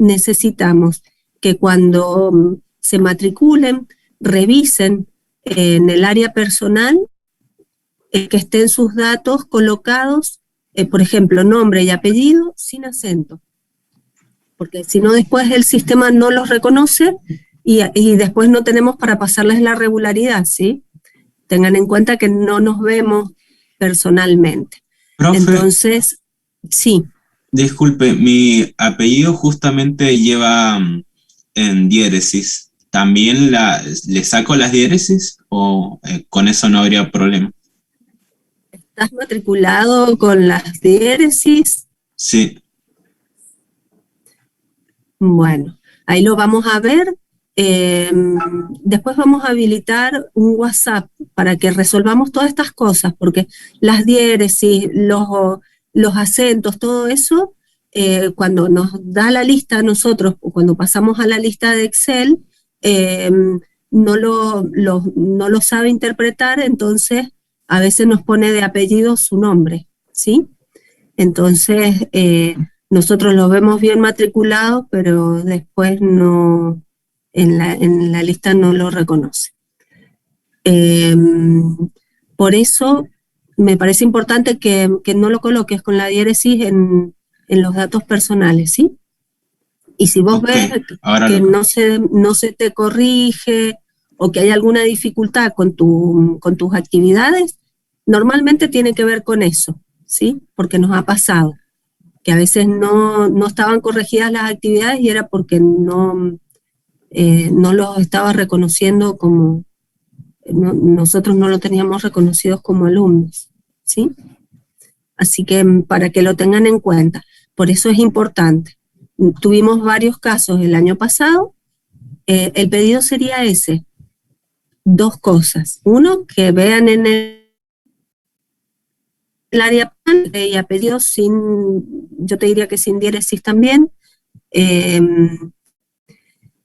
necesitamos que cuando se matriculen, revisen en el área personal que estén sus datos colocados, por ejemplo, nombre y apellido sin acento, porque si no después el sistema no los reconoce y después no tenemos para pasarles la regularidad, ¿sí? Tengan en cuenta que no nos vemos personalmente. Profe, entonces, sí. Disculpe, mi apellido justamente lleva en diéresis. ¿También le saco las diéresis o con eso no habría problema? ¿Estás matriculado con las diéresis? Sí. Bueno, ahí lo vamos a ver. Después vamos a habilitar un WhatsApp para que resolvamos todas estas cosas, porque las diéresis, los acentos, todo eso, cuando nos da la lista a nosotros, o cuando pasamos a la lista de Excel, no lo sabe interpretar, entonces a veces nos pone de apellido su nombre, ¿sí? Entonces, nosotros los vemos bien matriculados, pero después no, en la lista no lo reconoce. Por eso me parece importante que no lo coloques con la diéresis en los datos personales, ¿sí? Y si vos ves que no se te corrige o que hay alguna dificultad con tus actividades, normalmente tiene que ver con eso, ¿sí? Porque nos ha pasado que a veces no estaban corregidas las actividades y era porque no los estaba reconociendo como, nosotros no lo teníamos reconocidos como alumnos, ¿sí? Así que para que lo tengan en cuenta, por eso es importante. Tuvimos varios casos el año pasado, el pedido sería ese, 2 cosas. Uno, que vean en el área y apellidos sin, yo te diría que sin diéresis también,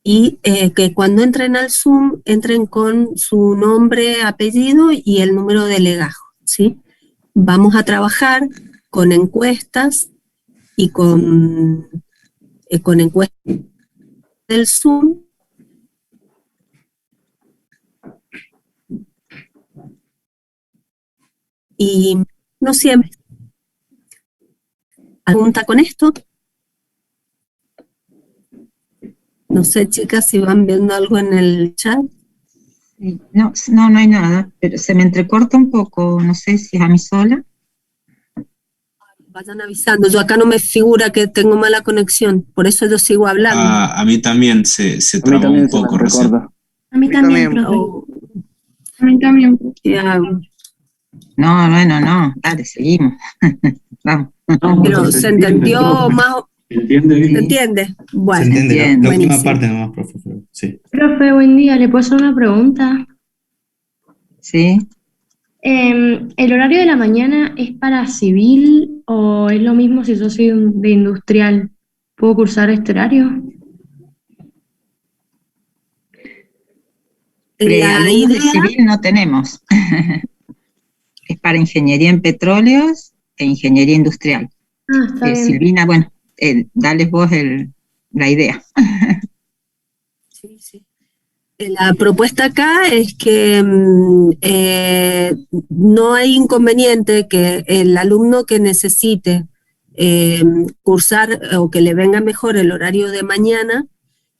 y que cuando entren al Zoom, entren con su nombre, apellido y el número de legajo, ¿sí? Vamos a trabajar con encuestas y con encuestas del Zoom. Y no siempre. ¿Pregunta con esto? No sé, chicas, si van viendo algo en el chat. No hay nada, pero se me entrecorta un poco, no sé si es a mí sola. Vayan avisando, yo acá no me figura que tengo mala conexión, por eso yo sigo hablando. A mí también se trabó un poco recién. A mí también, profe. A mí también. ¿Qué hago? No, dale, seguimos. Vamos. Pero se entendió más. ¿Se entiende? Bueno, se entiende, la última buenísimo. parte nomás, profe. Sí. Profe, buen día, ¿le puedo hacer una pregunta? Sí. ¿El horario de la mañana es para civil o es lo mismo si yo soy de industrial? ¿Puedo cursar este horario? Alumnos de civil no tenemos. Es para ingeniería en petróleos e ingeniería industrial. Está bien. Silvina, bueno, dales vos la idea. Sí, sí. La propuesta acá es que no hay inconveniente que el alumno que necesite cursar o que le venga mejor el horario de mañana,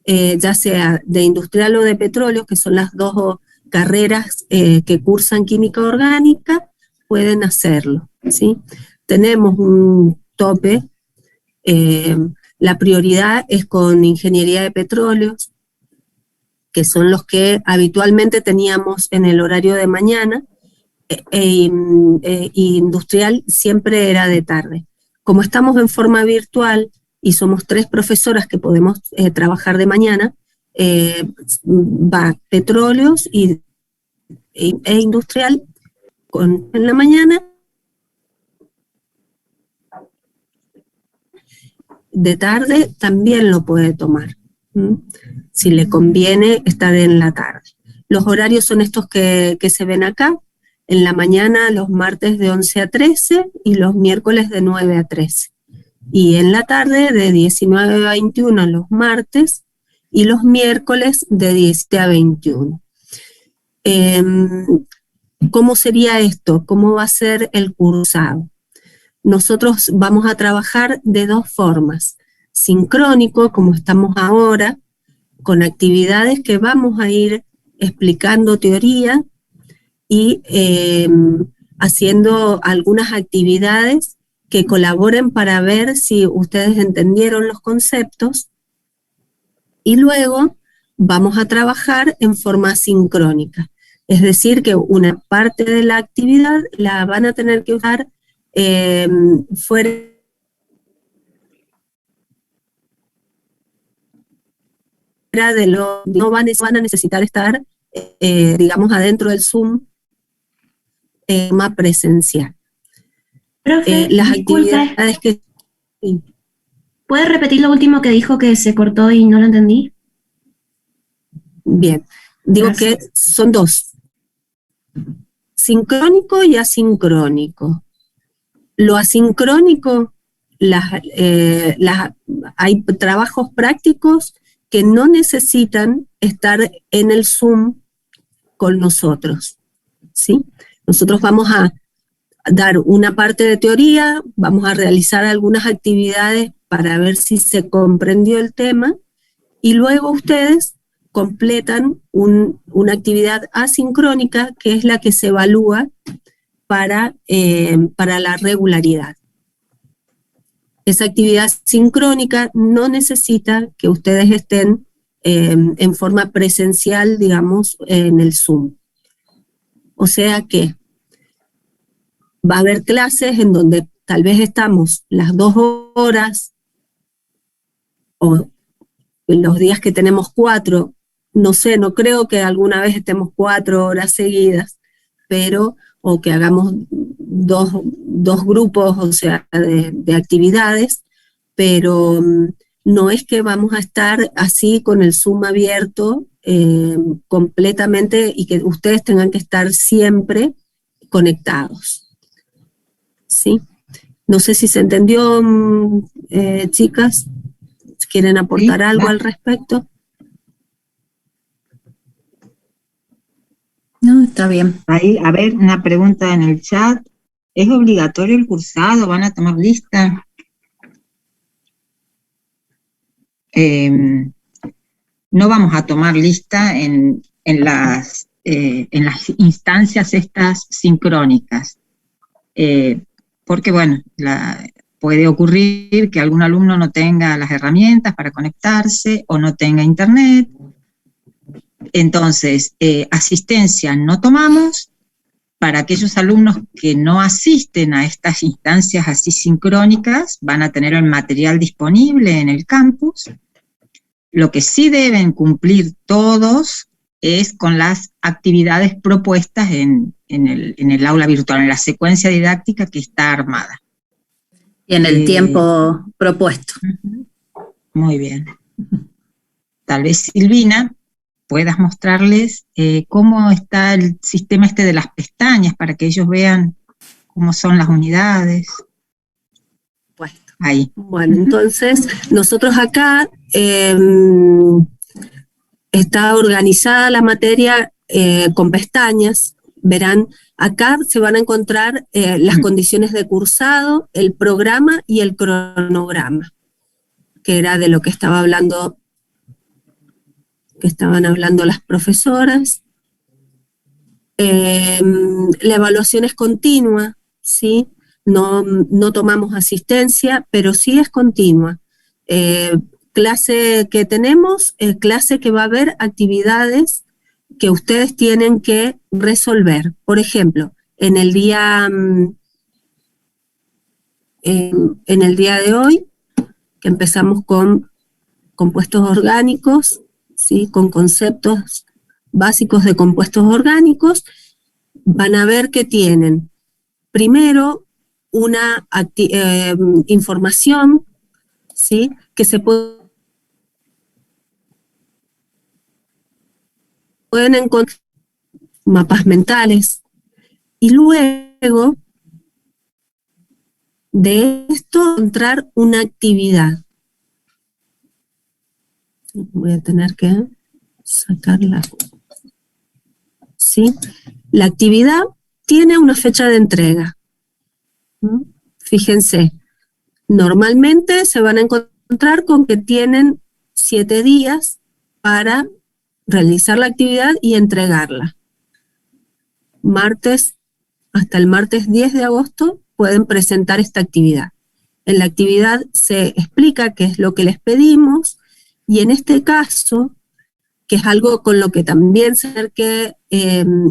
ya sea de industrial o de petróleo, que son las 2 carreras que cursan química orgánica, pueden hacerlo, ¿sí? Tenemos un tope, la prioridad es con ingeniería de petróleos, que son los que habitualmente teníamos en el horario de mañana, industrial siempre era de tarde. Como estamos en forma virtual y somos 3 profesoras que podemos trabajar de mañana, va petróleos e industrial en la mañana, de tarde también lo puede tomar, si le conviene estar en la tarde. Los horarios son estos que se ven acá, en la mañana los martes de 11 a 13 y los miércoles de 9 a 13. y en la tarde de 19 a 21 los martes y los miércoles de 17 a 21. ¿Cómo sería esto? ¿Cómo va a ser el cursado? Nosotros vamos a trabajar de dos formas. Sincrónico, como estamos ahora, con actividades que vamos a ir explicando teoría y haciendo algunas actividades que colaboren para ver si ustedes entendieron los conceptos, y luego vamos a trabajar en forma sincrónica. Es decir, que una parte de la actividad la van a tener que usar fuera de lo, no van a necesitar estar, digamos, adentro del Zoom más presencial. Profe, Las disculpe, actividades que... Sí. ¿puede repetir lo último que dijo que se cortó y no lo entendí? Bien, digo Gracias. que son dos, sincrónico y asincrónico. Lo asincrónico, hay trabajos prácticos que no necesitan estar en el Zoom con nosotros, ¿sí? Nosotros vamos a dar una parte de teoría, vamos a realizar algunas actividades para ver si se comprendió el tema, y luego ustedes completan una actividad asincrónica, que es la que se evalúa para la regularidad. Esa actividad sincrónica no necesita que ustedes estén en forma presencial, digamos, en el Zoom. O sea que va a haber clases en donde tal vez estamos las 2 horas, o en los días que tenemos 4, no sé, no creo que alguna vez estemos 4 horas seguidas, pero, o que hagamos dos grupos, o sea, de actividades, pero no es que vamos a estar así con el Zoom abierto completamente y que ustedes tengan que estar siempre conectados. ¿Sí? No sé si se entendió, chicas. ¿Quieren aportar algo al respecto? No, está bien. Ahí, a ver, una pregunta en el chat. ¿Es obligatorio el cursado? ¿Van a tomar lista? No vamos a tomar lista en las instancias estas sincrónicas. Porque, bueno, puede ocurrir que algún alumno no tenga las herramientas para conectarse o no tenga internet. Entonces, asistencia no tomamos. Para aquellos alumnos que no asisten a estas instancias así sincrónicas, van a tener el material disponible en el campus. Lo que sí deben cumplir todos es con las actividades propuestas en el aula virtual, en la secuencia didáctica que está armada. Y en el tiempo propuesto. Muy bien. Tal vez, Silvina, puedas mostrarles cómo está el sistema este de las pestañas para que ellos vean cómo son las unidades. Puesto. Ahí. Bueno, entonces nosotros acá está organizada la materia con pestañas. Verán, acá se van a encontrar las condiciones de cursado, el programa y el cronograma, que era de lo que estaban hablando las profesoras. La evaluación es continua, ¿sí? No tomamos asistencia, pero sí es continua. Clase que tenemos, clase que va a haber actividades que ustedes tienen que resolver. Por ejemplo, en el día de hoy, que empezamos con compuestos orgánicos, ¿sí? Con conceptos básicos de compuestos orgánicos, van a ver que tienen primero una información, ¿sí? Que se pueden encontrar mapas mentales, y luego de esto encontrar una actividad. Voy a tener que sacarla. ¿Sí? La actividad tiene una fecha de entrega. Fíjense, normalmente se van a encontrar con que tienen 7 días para realizar la actividad y entregarla. Hasta el martes 10 de agosto pueden presentar esta actividad. En la actividad se explica qué es lo que les pedimos y en este caso, que es algo con lo que también se tiene que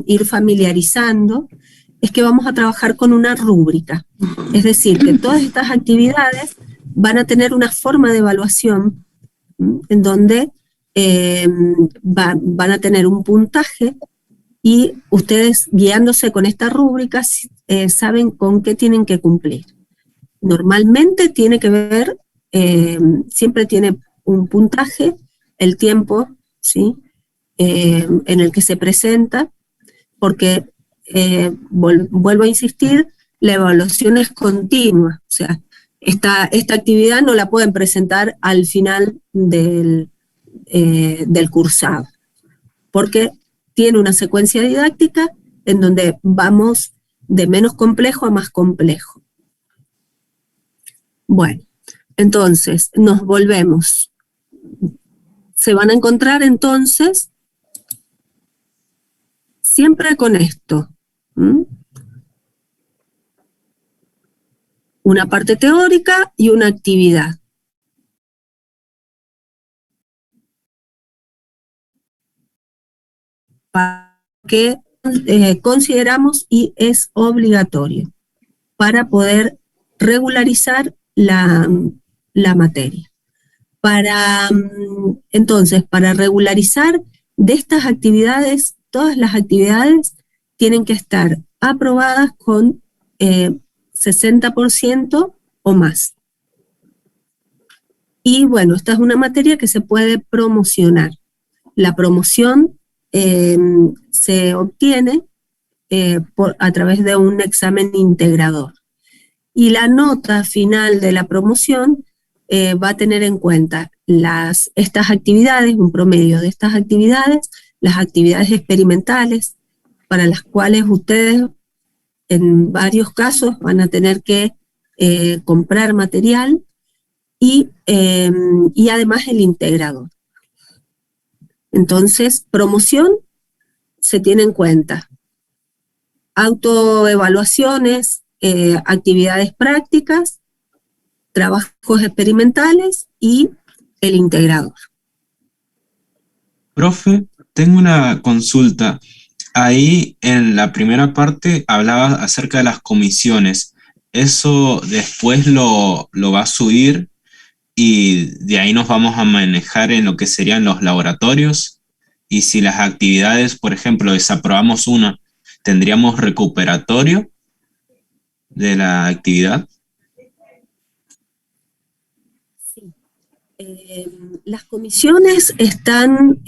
ir familiarizando, es que vamos a trabajar con una rúbrica. Es decir, que todas estas actividades van a tener una forma de evaluación en donde van a tener un puntaje y ustedes, guiándose con esta rúbrica, saben con qué tienen que cumplir. Normalmente tiene que ver, siempre tiene un puntaje, el tiempo, ¿sí? En el que se presenta, porque, vuelvo a insistir, la evaluación es continua, o sea, esta actividad no la pueden presentar al final del cursado, porque tiene una secuencia didáctica en donde vamos de menos complejo a más complejo. Bueno, entonces nos volvemos. Se van a encontrar entonces siempre con esto. Una parte teórica y una actividad. Que consideramos y es obligatorio para poder regularizar la materia. Entonces, para regularizar de estas actividades, todas las actividades tienen que estar aprobadas con 60% o más. Y bueno, esta es una materia que se puede promocionar. La promoción se obtiene a través de un examen integrador. Y la nota final de la promoción va a tener en cuenta estas actividades, un promedio de estas actividades, las actividades experimentales, para las cuales ustedes en varios casos van a tener que comprar material y además el integrador. Entonces, promoción se tiene en cuenta. Autoevaluaciones, actividades prácticas, trabajos experimentales y el integrador. Profe, tengo una consulta. Ahí en la primera parte hablaba acerca de las comisiones. ¿Eso después lo va a subir y de ahí nos vamos a manejar en lo que serían los laboratorios? Y si las actividades, por ejemplo, desaprobamos una, ¿tendríamos recuperatorio de la actividad? Sí. Las comisiones están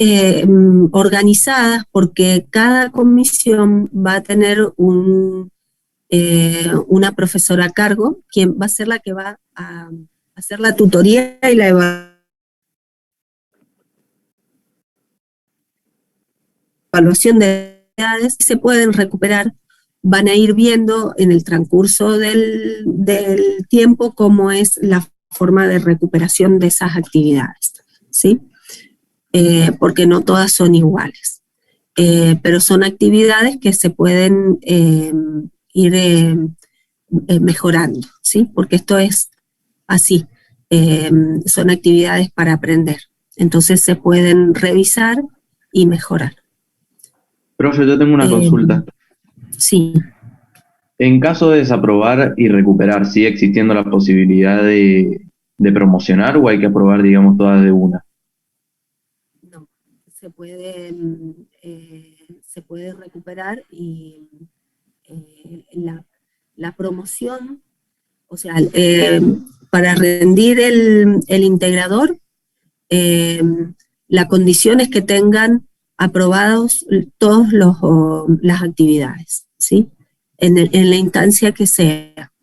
organizadas porque cada comisión va a tener una profesora a cargo, quien va a ser la que va a hacer la tutoría y la evaluación de actividades. Se pueden recuperar, van a ir viendo en el transcurso del tiempo cómo es la forma de recuperación de esas actividades, ¿sí? Porque no todas son iguales, pero son actividades que se pueden ir mejorando, ¿sí? Porque esto es así, son actividades para aprender, entonces se pueden revisar y mejorar. Profe, yo tengo una consulta. Sí. En caso de desaprobar y recuperar, ¿sigue existiendo la posibilidad de promocionar o hay que aprobar, digamos, todas de una? No, se puede recuperar y la promoción, o sea, para rendir el integrador, la condición es que tengan aprobados todas las actividades, ¿sí? En la instancia que sea.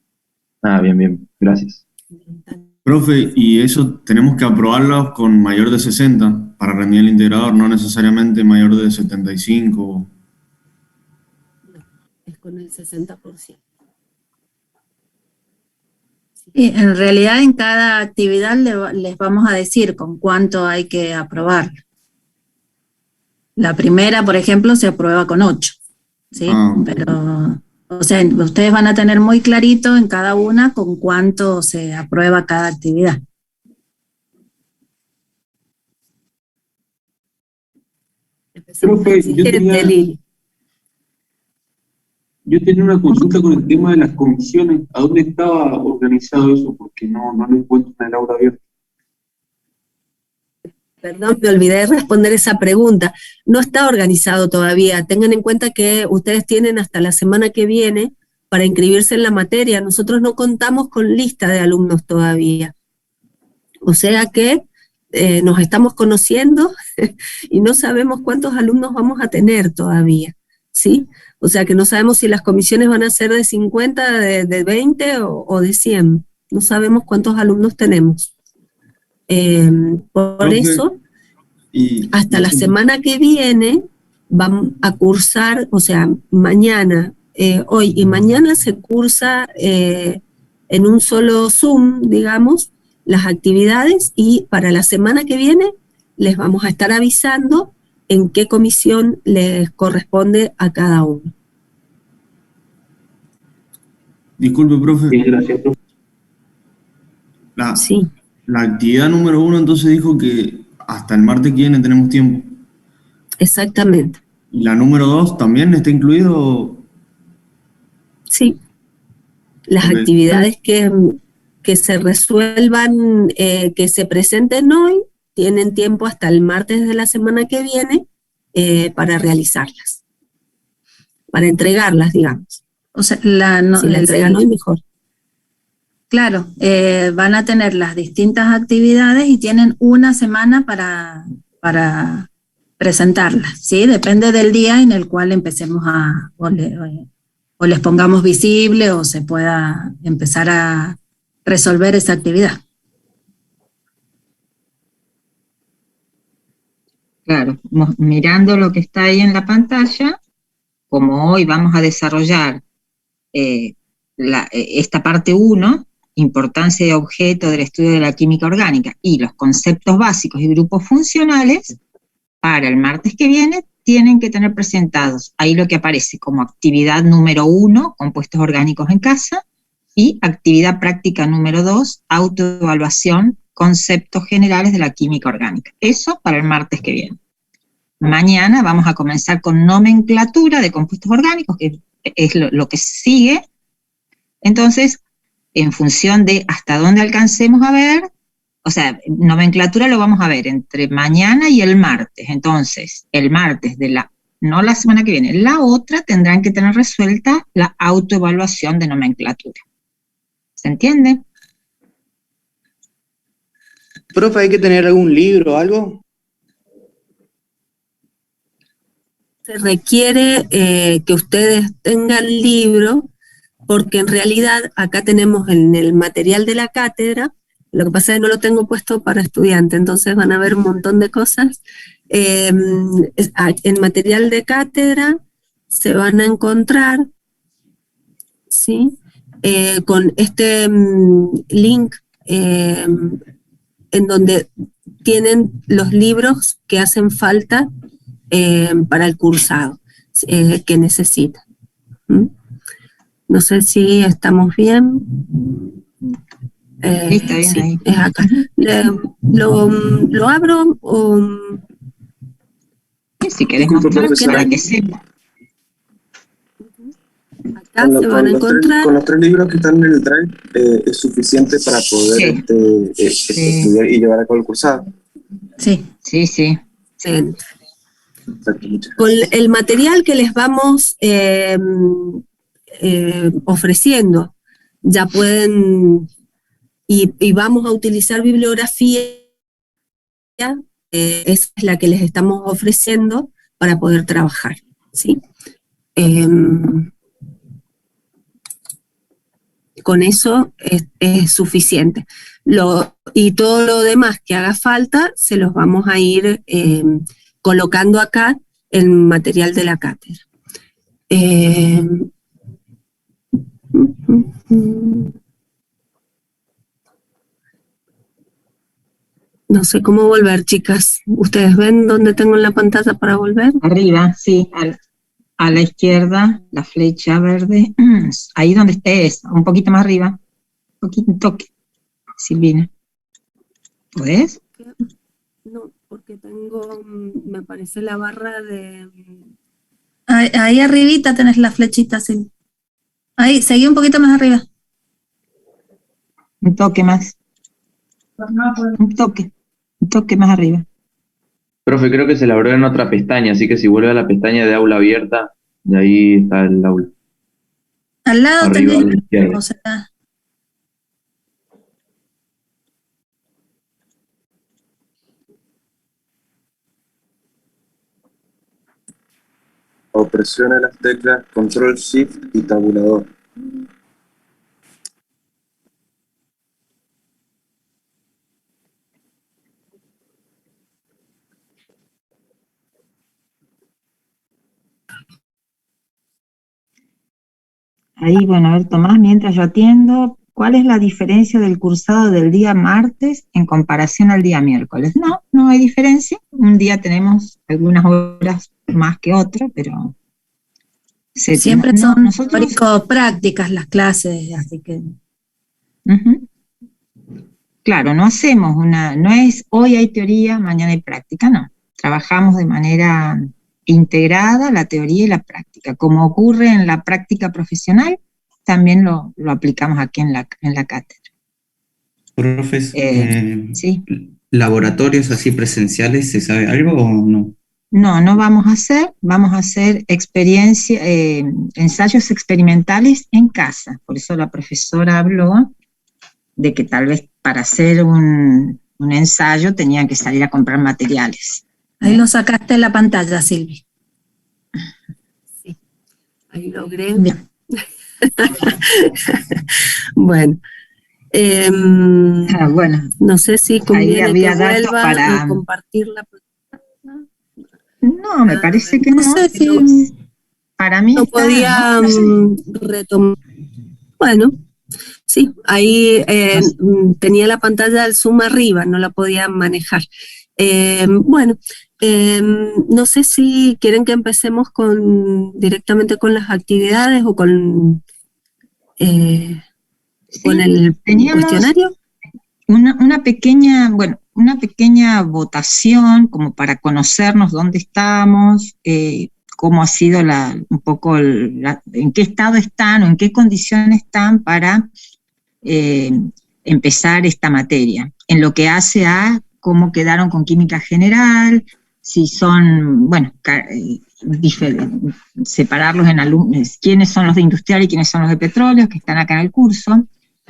Ah, bien, bien, gracias. Profe, ¿y eso tenemos que aprobarlo con mayor de 60 para rendir el integrador, no necesariamente mayor de 75? No, es con el 60%. Y en realidad en cada actividad les vamos a decir con cuánto hay que aprobar. La primera, por ejemplo, se aprueba con 8, ¿sí? Pero, o sea, ustedes van a tener muy clarito en cada una con cuánto se aprueba cada actividad. Profe, yo tenía una consulta con el tema de las comisiones. ¿A dónde estaba organizado eso? Porque no lo encuentro en el aula abierta. Perdón, me olvidé de responder esa pregunta. No está organizado todavía. Tengan en cuenta que ustedes tienen hasta la semana que viene para inscribirse en la materia. Nosotros no contamos con lista de alumnos todavía. O sea que nos estamos conociendo y no sabemos cuántos alumnos vamos a tener todavía, ¿sí? O sea que no sabemos si las comisiones van a ser de 50, de 20 o de 100. No sabemos cuántos alumnos tenemos. Por eso, hasta la semana que viene vamos a cursar, o sea, mañana, hoy y mañana se cursa en un solo Zoom, digamos, las actividades, y para la semana que viene les vamos a estar avisando en qué comisión les corresponde a cada uno. Disculpe, profe. Sí, gracias, profe. Sí. La actividad número 1 entonces dijo que hasta el martes que viene tenemos tiempo. Exactamente. ¿Y la número 2 también está incluido? Sí. Las actividades que se resuelvan, que se presenten hoy, tienen tiempo hasta el martes de la semana que viene para realizarlas, para entregarlas, digamos. O sea, si la entregan hoy, mejor. Claro, van a tener las distintas actividades y tienen una semana para presentarlas, ¿sí? Depende del día en el cual empecemos o les pongamos visible o se pueda empezar a resolver esa actividad. Claro, mirando lo que está ahí en la pantalla, como hoy vamos a desarrollar esta parte 1, importancia de objeto del estudio de la química orgánica y los conceptos básicos y grupos funcionales, para el martes que viene tienen que tener presentados ahí lo que aparece como actividad número 1, compuestos orgánicos en casa, y actividad práctica número 2, autoevaluación, conceptos generales de la química orgánica. Eso para el martes que viene. Mañana vamos a comenzar con nomenclatura de compuestos orgánicos, que es lo que sigue. Entonces, en función de hasta dónde alcancemos a ver, o sea, nomenclatura lo vamos a ver entre mañana y el martes. Entonces, el martes no la semana que viene, la otra tendrán que tener resuelta la autoevaluación de nomenclatura. ¿Se entiende? Profe, ¿hay que tener algún libro o algo? Se requiere que ustedes tengan libro, porque en realidad acá tenemos en el material de la cátedra, lo que pasa es que no lo tengo puesto para estudiantes, entonces van a ver un montón de cosas. En material de cátedra se van a encontrar, ¿sí? Con este link en donde tienen los libros que hacen falta para el cursado que necesitan. No sé si estamos bien. Está bien, sí, ahí. es acá. ¿Lo abro o...? Si querés mostrar, para que sepa. Acá se van a encontrar. Con los 3 libros que están en el drive, ¿es suficiente para poder estudiar y llevar a cabo el cursado? Sí. Sí. Con el material que les vamos ofreciendo, ya pueden, y vamos a utilizar bibliografía, esa es la que les estamos ofreciendo para poder trabajar, ¿sí? con eso es suficiente. Y todo lo demás que haga falta se los vamos a ir colocando acá en material de la cátedra. No sé cómo volver, chicas. ¿Ustedes ven dónde tengo en la pantalla para volver? Arriba, sí, a la izquierda, la flecha verde. Ahí donde estés, un poquito más arriba. Un poquito, un toque. Silvina. ¿Podés? No, porque tengo, me parece la barra de... Ahí arribita tenés la flechita, sí. Ahí, seguí un poquito más arriba. Un toque más. Un toque más arriba. Profe, creo que se la abrió en otra pestaña, así que si vuelve a la pestaña de aula abierta, de ahí está el aula. Al lado Arriba, tenés, a la izquierda. o sea, O presione las teclas Control Shift y tabulador. Ahí, bueno, a ver, Tomás, mientras yo atiendo, ¿cuál es la diferencia del cursado del día martes en comparación al día miércoles? No hay diferencia. Un día tenemos algunas horas más que otro, pero... siempre son teórico-prácticas las clases, así que... Claro, no hacemos no es hoy hay teoría, mañana hay práctica, no. Trabajamos de manera integrada la teoría y la práctica. Como ocurre en la práctica profesional, también lo aplicamos aquí en la cátedra. Profes, sí. ¿laboratorios así presenciales, se sabe algo o no? No vamos a hacer ensayos experimentales en casa. Por eso la profesora habló de que tal vez para hacer un ensayo tenían que salir a comprar materiales. Ahí lo sacaste en la pantalla, Silvi. Sí, ahí logré. Bien. Bueno. Bueno, no sé si conviene que vuelva para a compartir la pantalla. No, me parece que no. sé si para mí no podía retomar. Bueno, sí, ahí tenía la pantalla del Zoom arriba, no la podía manejar. Bueno, no sé si quieren que empecemos directamente con las actividades o con el cuestionario. Una pequeña votación como para conocernos dónde estamos, cómo ha sido un poco en qué estado están o en qué condiciones están para empezar esta materia. En lo que hace a cómo quedaron con química general, si son, separarlos en alumnos, quiénes son los de industrial y quiénes son los de petróleo, que están acá en el curso.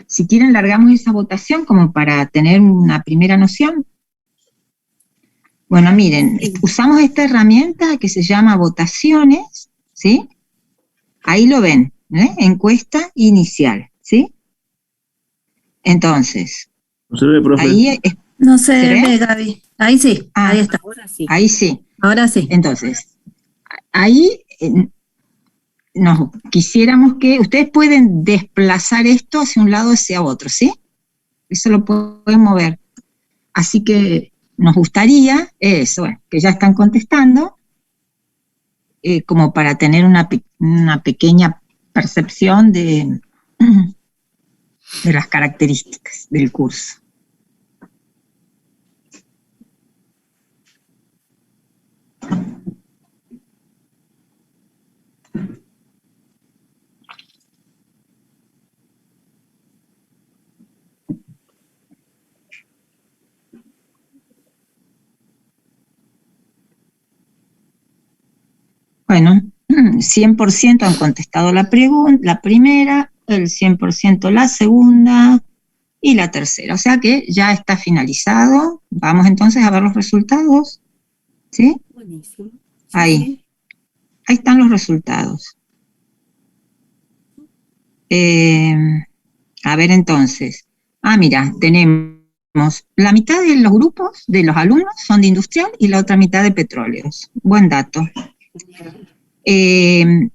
Si quieren, largamos esa votación como para tener una primera noción. Bueno, miren, usamos esta herramienta que se llama votaciones, ¿sí? Ahí lo ven, encuesta inicial, ¿sí? Entonces, ¿no se ve, profe? Ahí no se ve, Gaby. Ahí sí, ahí está. Ahora sí. Ahí sí. Ahora sí. Entonces, ahí nos quisiéramos que, ustedes pueden desplazar esto hacia un lado hacia otro, ¿sí? Eso lo pueden mover. Así que nos gustaría eso, que ya están contestando, como para tener una pequeña percepción de las características del curso. Bueno, 100% han contestado la primera, el 100% la segunda y la tercera. O sea que ya está finalizado. Vamos entonces a ver los resultados. ¿Sí? Buenísimo. Ahí. Ahí están los resultados. A ver entonces. Mira, tenemos la mitad de los grupos de los alumnos son de industrial y la otra mitad de petróleos. Buen dato. El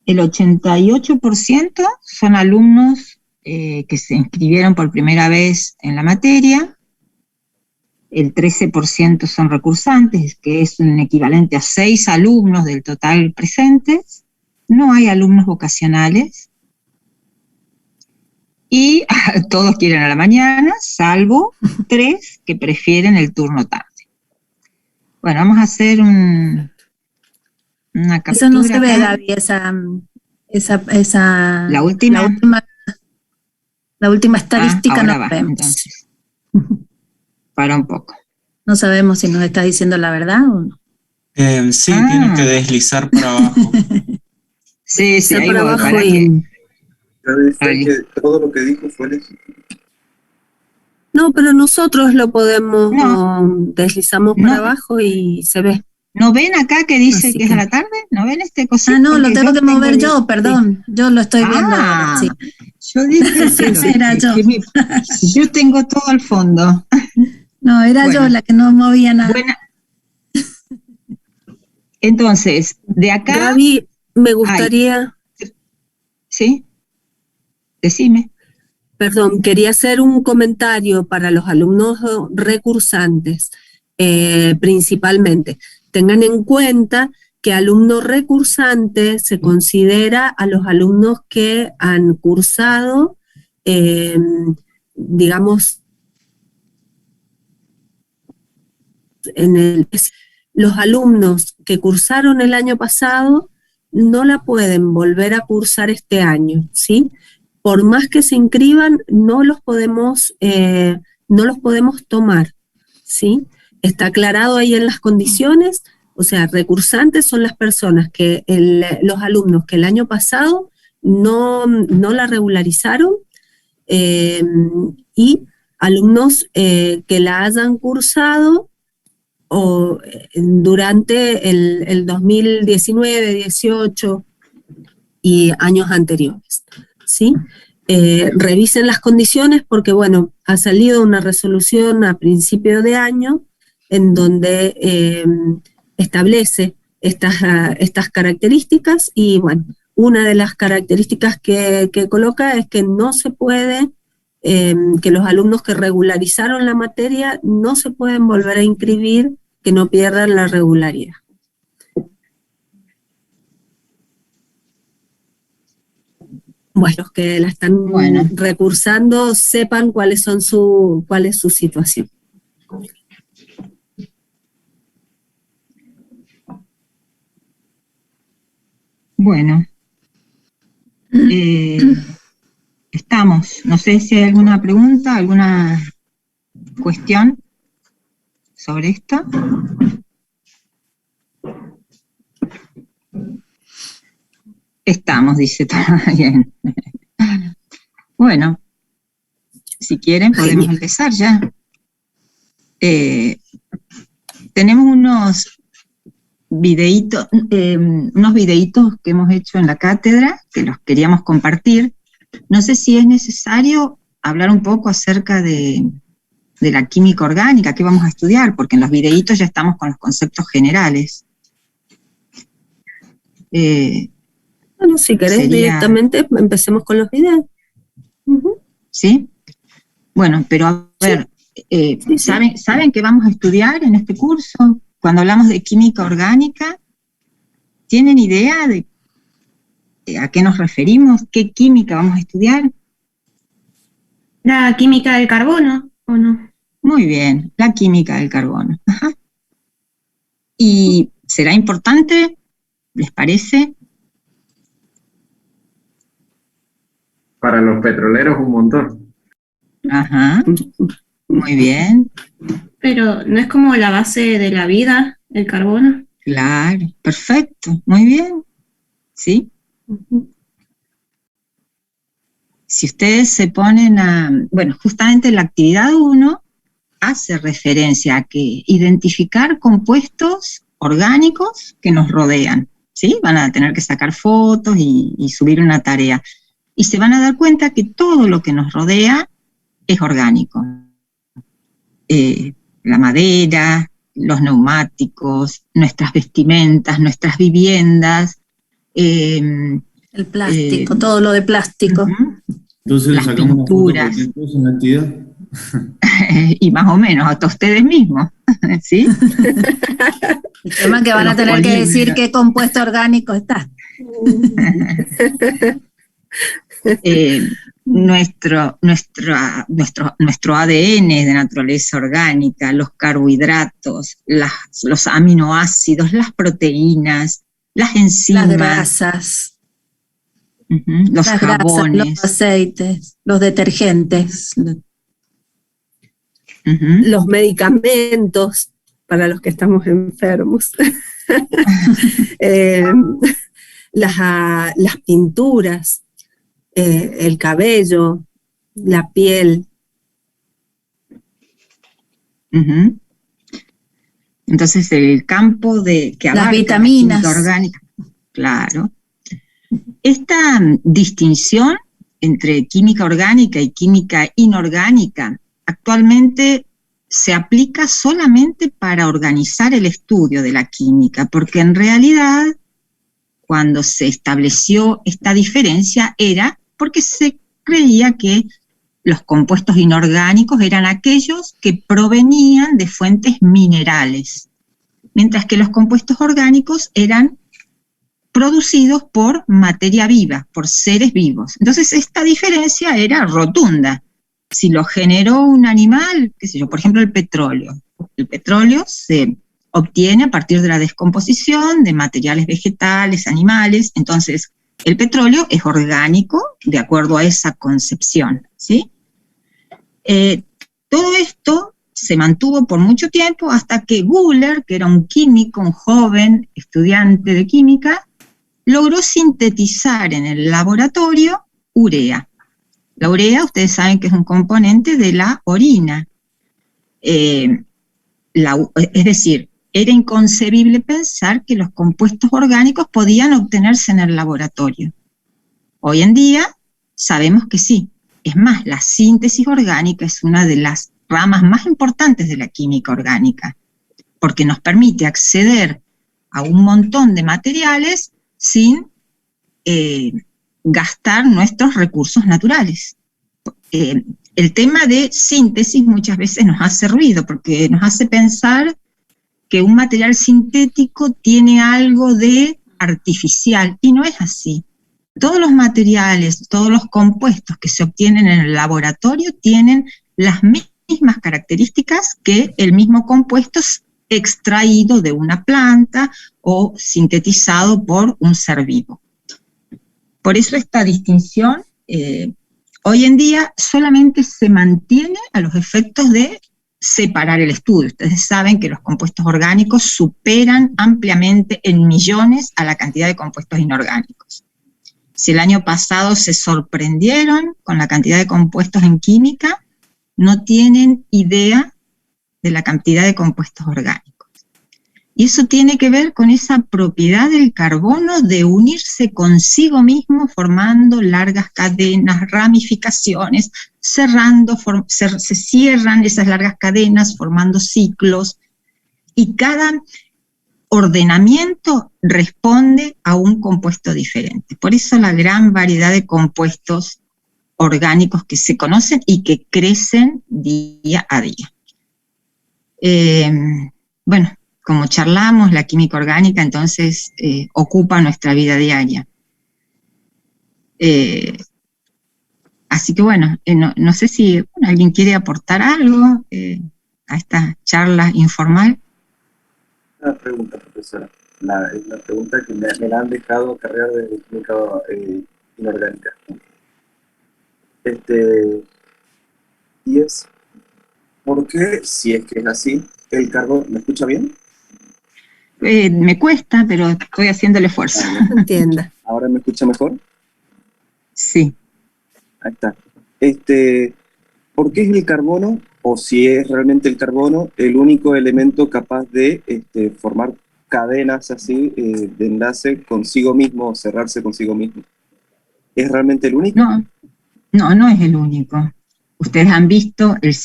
88% son alumnos que se inscribieron por primera vez en la materia. El 13% son recursantes, que es un equivalente a 6 alumnos del total presentes. No hay alumnos vocacionales. Y todos quieren a la mañana, salvo 3 que prefieren el turno tarde. Bueno, vamos a hacer una captura. Eso no se ve, David, esa la última estadística ahora no va, vemos. Entonces. Para un poco. No sabemos si nos está diciendo la verdad o no. Sí, tiene que deslizar para abajo. Sí, ahí para voy, abajo para y... Que todo lo que dijo fue legítimo. No, pero nosotros lo podemos, deslizamos para abajo y se ve. ¿No ven acá que dice Así que es a la tarde? ¿No ven este cosito? No, lo tengo que mover yo, yo, perdón. Sí. Yo lo estoy viendo ahora, sí. Yo dije, era yo. Yo tengo todo al fondo. No, era yo la que no movía nada. Buena. Entonces, de acá... Gaby, me gustaría... ¿Sí? Decime. Perdón, quería hacer un comentario para los alumnos recursantes, principalmente. Tengan en cuenta que alumno recursante se considera a los alumnos que han cursado, digamos, los alumnos que cursaron el año pasado no la pueden volver a cursar este año, ¿sí? Por más que se inscriban, no los podemos tomar, ¿sí? Está aclarado ahí en las condiciones, o sea, recursantes son las personas que, los alumnos que el año pasado no la regularizaron, y alumnos que la hayan cursado o durante el 2019, 18 y años anteriores, ¿sí? Revisen las condiciones porque, bueno, ha salido una resolución a principio de año en donde establece estas características y, bueno, una de las características que coloca es que no se puede, que los alumnos que regularizaron la materia no se pueden volver a inscribir, que no pierdan la regularidad. Bueno, los que la están recursando sepan cuál es su situación. Bueno, estamos. No sé si hay alguna pregunta, alguna cuestión sobre esto. Estamos, dice bien. Bueno, si quieren podemos empezar ya. Tenemos unos videitos que hemos hecho en la cátedra, que los queríamos compartir. No sé si es necesario hablar un poco acerca de la química orgánica que vamos a estudiar, porque en los videitos ya estamos con los conceptos generales. Bueno, si querés directamente empecemos con los videos. ¿Sí? Bueno, pero a ver, ¿saben qué vamos a estudiar en este curso? Cuando hablamos de química orgánica, ¿tienen idea de a qué nos referimos? ¿Qué química vamos a estudiar? ¿La química del carbono o no? Muy bien, la química del carbono. Ajá. ¿Y será importante? ¿Les parece? Para los petroleros un montón. Ajá, muy bien. Pero ¿no es como la base de la vida, el carbono? Claro, perfecto, muy bien. ¿Sí? Si ustedes se ponen bueno, justamente la actividad 1 hace referencia a que identificar compuestos orgánicos que nos rodean, ¿sí? Van a tener que sacar fotos y subir una tarea. y se van a dar cuenta que todo lo que nos rodea es orgánico. La madera, los neumáticos, nuestras vestimentas, nuestras viviendas. El plástico, todo lo de plástico. Entonces las sacamos pinturas. Una foto cualquier cosa en la actividad. Y más o menos, hasta ustedes mismos, ¿sí? El tema es que van a tener que decir qué compuesto orgánico está. Nuestro ADN de naturaleza orgánica, los carbohidratos, los aminoácidos, las proteínas, las enzimas, las grasas, los jabones, los aceites, los detergentes, los medicamentos para los que estamos enfermos, las pinturas, el cabello, la piel. Entonces el campo que abarca las vitaminas, la química orgánica, claro. Esta distinción entre química orgánica y química inorgánica actualmente se aplica solamente para organizar el estudio de la química, porque en realidad cuando se estableció esta diferencia era porque se creía que los compuestos inorgánicos eran aquellos que provenían de fuentes minerales, mientras que los compuestos orgánicos eran producidos por materia viva, por seres vivos. Entonces esta diferencia era rotunda. Si lo generó un animal, qué sé yo, por ejemplo el petróleo. El petróleo se obtiene a partir de la descomposición de materiales vegetales, animales. Entonces el petróleo es orgánico de acuerdo a esa concepción, ¿sí? Todo esto se mantuvo por mucho tiempo hasta que Guller, que era un químico, un joven estudiante de química, logró sintetizar en el laboratorio urea. La urea, ustedes saben que es un componente de la orina. Es decir, era inconcebible pensar que los compuestos orgánicos podían obtenerse en el laboratorio. Hoy en día sabemos que sí. Es más, la síntesis orgánica es una de las ramas más importantes de la química orgánica, porque nos permite acceder a un montón de materiales sin gastar nuestros recursos naturales. El tema de síntesis muchas veces nos hace ruido, porque nos hace pensar que un material sintético tiene algo de artificial, y no es así. Todos los materiales, todos los compuestos que se obtienen en el laboratorio tienen las mismas características que el mismo compuesto extraído de una planta o sintetizado por un ser vivo. Por eso esta distinción hoy en día solamente se mantiene a los efectos de separar el estudio. Ustedes saben que los compuestos orgánicos superan ampliamente en millones a la cantidad de compuestos inorgánicos. Si el año pasado se sorprendieron con la cantidad de compuestos en química, no tienen idea de la cantidad de compuestos orgánicos. Y eso tiene que ver con esa propiedad del carbono de unirse consigo mismo, formando largas cadenas, ramificaciones, se cierran esas largas cadenas, formando ciclos, y cada ordenamiento responde a un compuesto diferente. Por eso la gran variedad de compuestos orgánicos que se conocen y que crecen día a día. Bueno, como charlamos, la química orgánica entonces ocupa nuestra vida diaria. Así que bueno, no sé si alguien quiere aportar algo a esta charla informal. Una pregunta, profesora. La pregunta que me la han dejado cargar de química inorgánica. Y es, ¿por qué, si es que es así, el carbono, ¿me escucha bien? Me cuesta, pero estoy haciendo el esfuerzo. Entiendo. ¿Ahora me escucha mejor? Sí. Ahí está. ¿Por qué es el carbono, o si es realmente el carbono, el único elemento capaz de formar cadenas así de enlace consigo mismo, cerrarse consigo mismo? ¿Es realmente el único? No es el único. Ustedes han visto el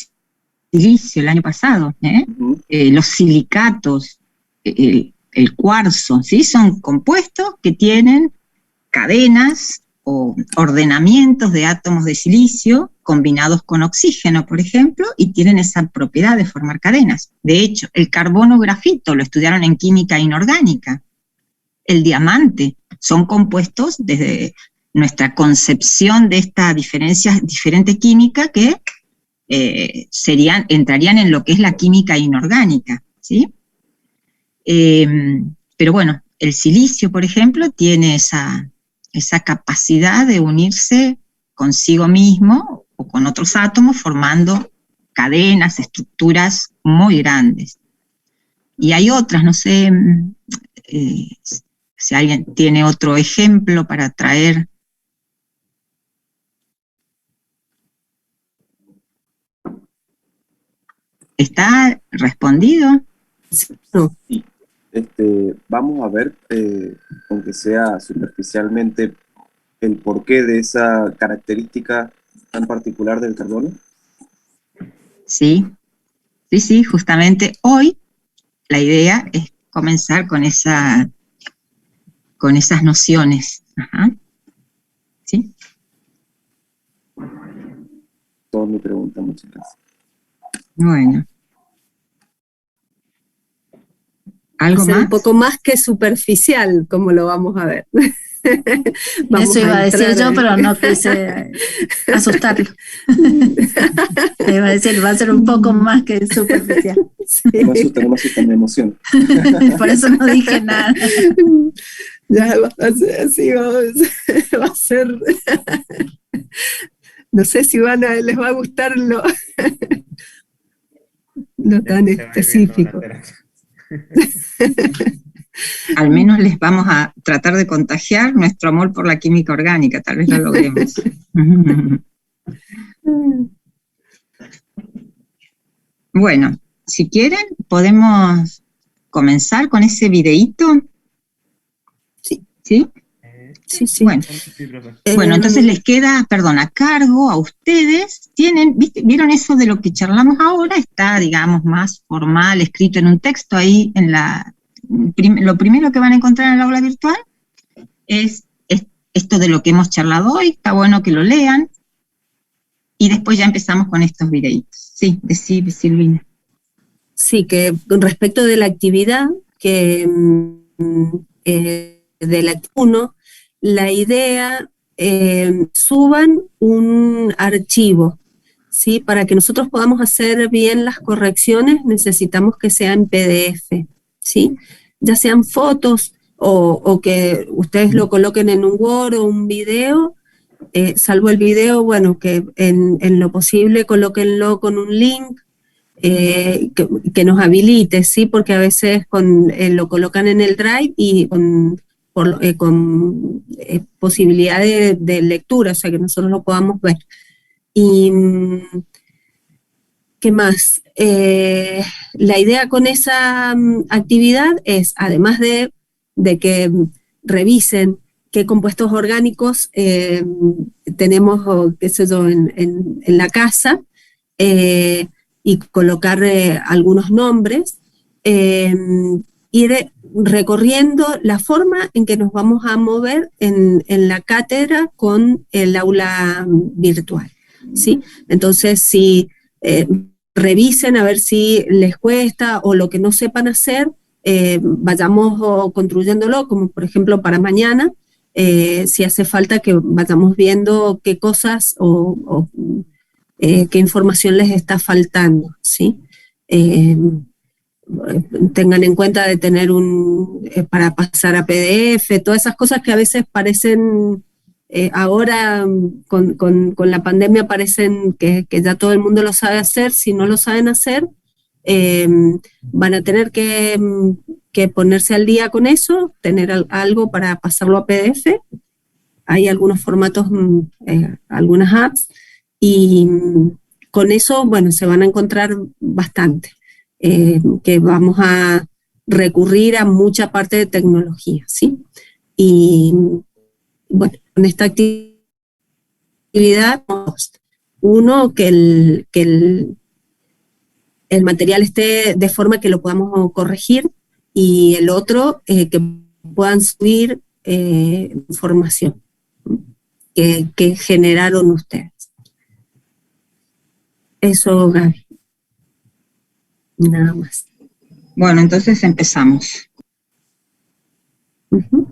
silicio el año pasado, los silicatos, el cuarzo, ¿sí? Son compuestos que tienen cadenas o ordenamientos de átomos de silicio combinados con oxígeno, por ejemplo, y tienen esa propiedad de formar cadenas. De hecho, el carbono grafito lo estudiaron en química inorgánica. El diamante son compuestos desde nuestra concepción de esta diferente química que entrarían en lo que es la química inorgánica, ¿sí? Pero bueno, el silicio, por ejemplo, tiene esa capacidad de unirse consigo mismo o con otros átomos formando cadenas, estructuras muy grandes. Y hay otras, no sé si alguien tiene otro ejemplo para traer. ¿Está respondido? No. Sí. Vamos a ver, aunque sea superficialmente, el porqué de esa característica tan particular del carbono. Sí, justamente hoy la idea es comenzar con esas nociones. Ajá. ¿Sí? Toda mi pregunta, muchas gracias. Bueno. ¿Algo más? Un poco más que superficial, como lo vamos a ver. Eso iba a decir yo, pero no quise asustarlo. Iba a decir, va a ser un poco más que superficial. Sí. No asusta, me emociona. Por eso no dije nada. Ya va a ser así, va a ser... No sé si les va a gustar lo tan específico. Al menos les vamos a tratar de contagiar nuestro amor por la química orgánica, tal vez lo logremos. Bueno, si quieren, podemos comenzar con ese videíto. Sí. ¿Sí? Sí. Bueno, entonces les queda, a cargo a ustedes. ¿Vieron eso de lo que charlamos ahora? Está, digamos, más formal, escrito en un texto ahí en lo primero que van a encontrar en el aula virtual es esto de lo que hemos charlado hoy. Está bueno que lo lean. Y después ya empezamos con estos videitos. Sí, decime, Silvina. Sí, que con respecto de la actividad, que de la 1, la idea, suban un archivo, ¿sí? Para que nosotros podamos hacer bien las correcciones, necesitamos que sea en PDF, ¿sí? Ya sean fotos o que ustedes lo coloquen en un Word o un video, salvo el video, bueno, que en lo posible colóquenlo con un link que nos habilite, ¿sí? Porque a veces lo colocan en el Drive y con posibilidad de lectura, o sea, que nosotros lo podamos ver. Y, ¿qué más? La idea con esa actividad es, además de que revisen qué compuestos orgánicos tenemos, qué sé yo, en la casa, y colocar algunos nombres, ir recorriendo la forma en que nos vamos a mover en la cátedra con el aula virtual, ¿sí? Entonces, si revisen a ver si les cuesta o lo que no sepan hacer, vayamos construyéndolo, como por ejemplo para mañana, si hace falta que vayamos viendo qué cosas o qué información les está faltando, ¿sí? Tengan en cuenta de tener para pasar a PDF, todas esas cosas que a veces parecen, ahora con la pandemia parecen que ya todo el mundo lo sabe hacer. Si no lo saben hacer, van a tener que ponerse al día con eso, tener algo para pasarlo a PDF. Hay algunos formatos, algunas apps, y con eso, bueno, se van a encontrar bastante. Que vamos a recurrir a mucha parte de tecnología, ¿sí? Y bueno, con esta actividad actividad, uno, que el material esté de forma que lo podamos corregir, y el otro, que puedan subir información que generaron ustedes. Eso, Gaby. Nada más. Bueno, entonces empezamos. Uh-huh.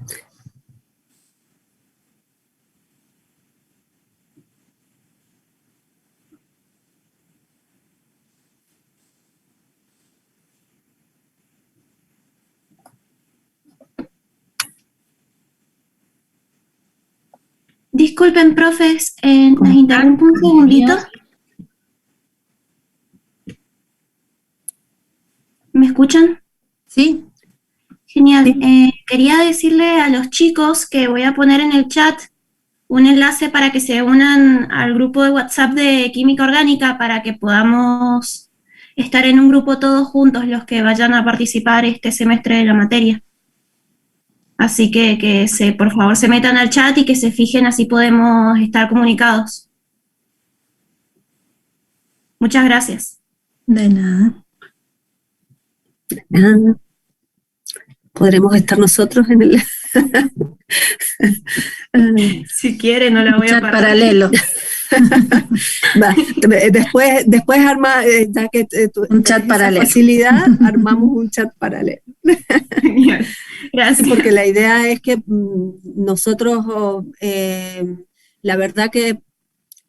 Disculpen, profes, ¿nos interrumpo un segundito? ¿Me escuchan? Sí. Genial. Quería decirle a los chicos que voy a poner en el chat un enlace para que se unan al grupo de WhatsApp de Química Orgánica para que podamos estar en un grupo todos juntos los que vayan a participar este semestre de la materia. Así que por favor se metan al chat y que se fijen, así podemos estar comunicados. Muchas gracias. De nada. Podremos estar nosotros en el... Si quiere, no la voy a parar. Paralelo. Va, después arma, ya que un chat paralelo. Facilidad, armamos un chat paralelo. Genial. Gracias. Porque la idea es que nosotros, la verdad que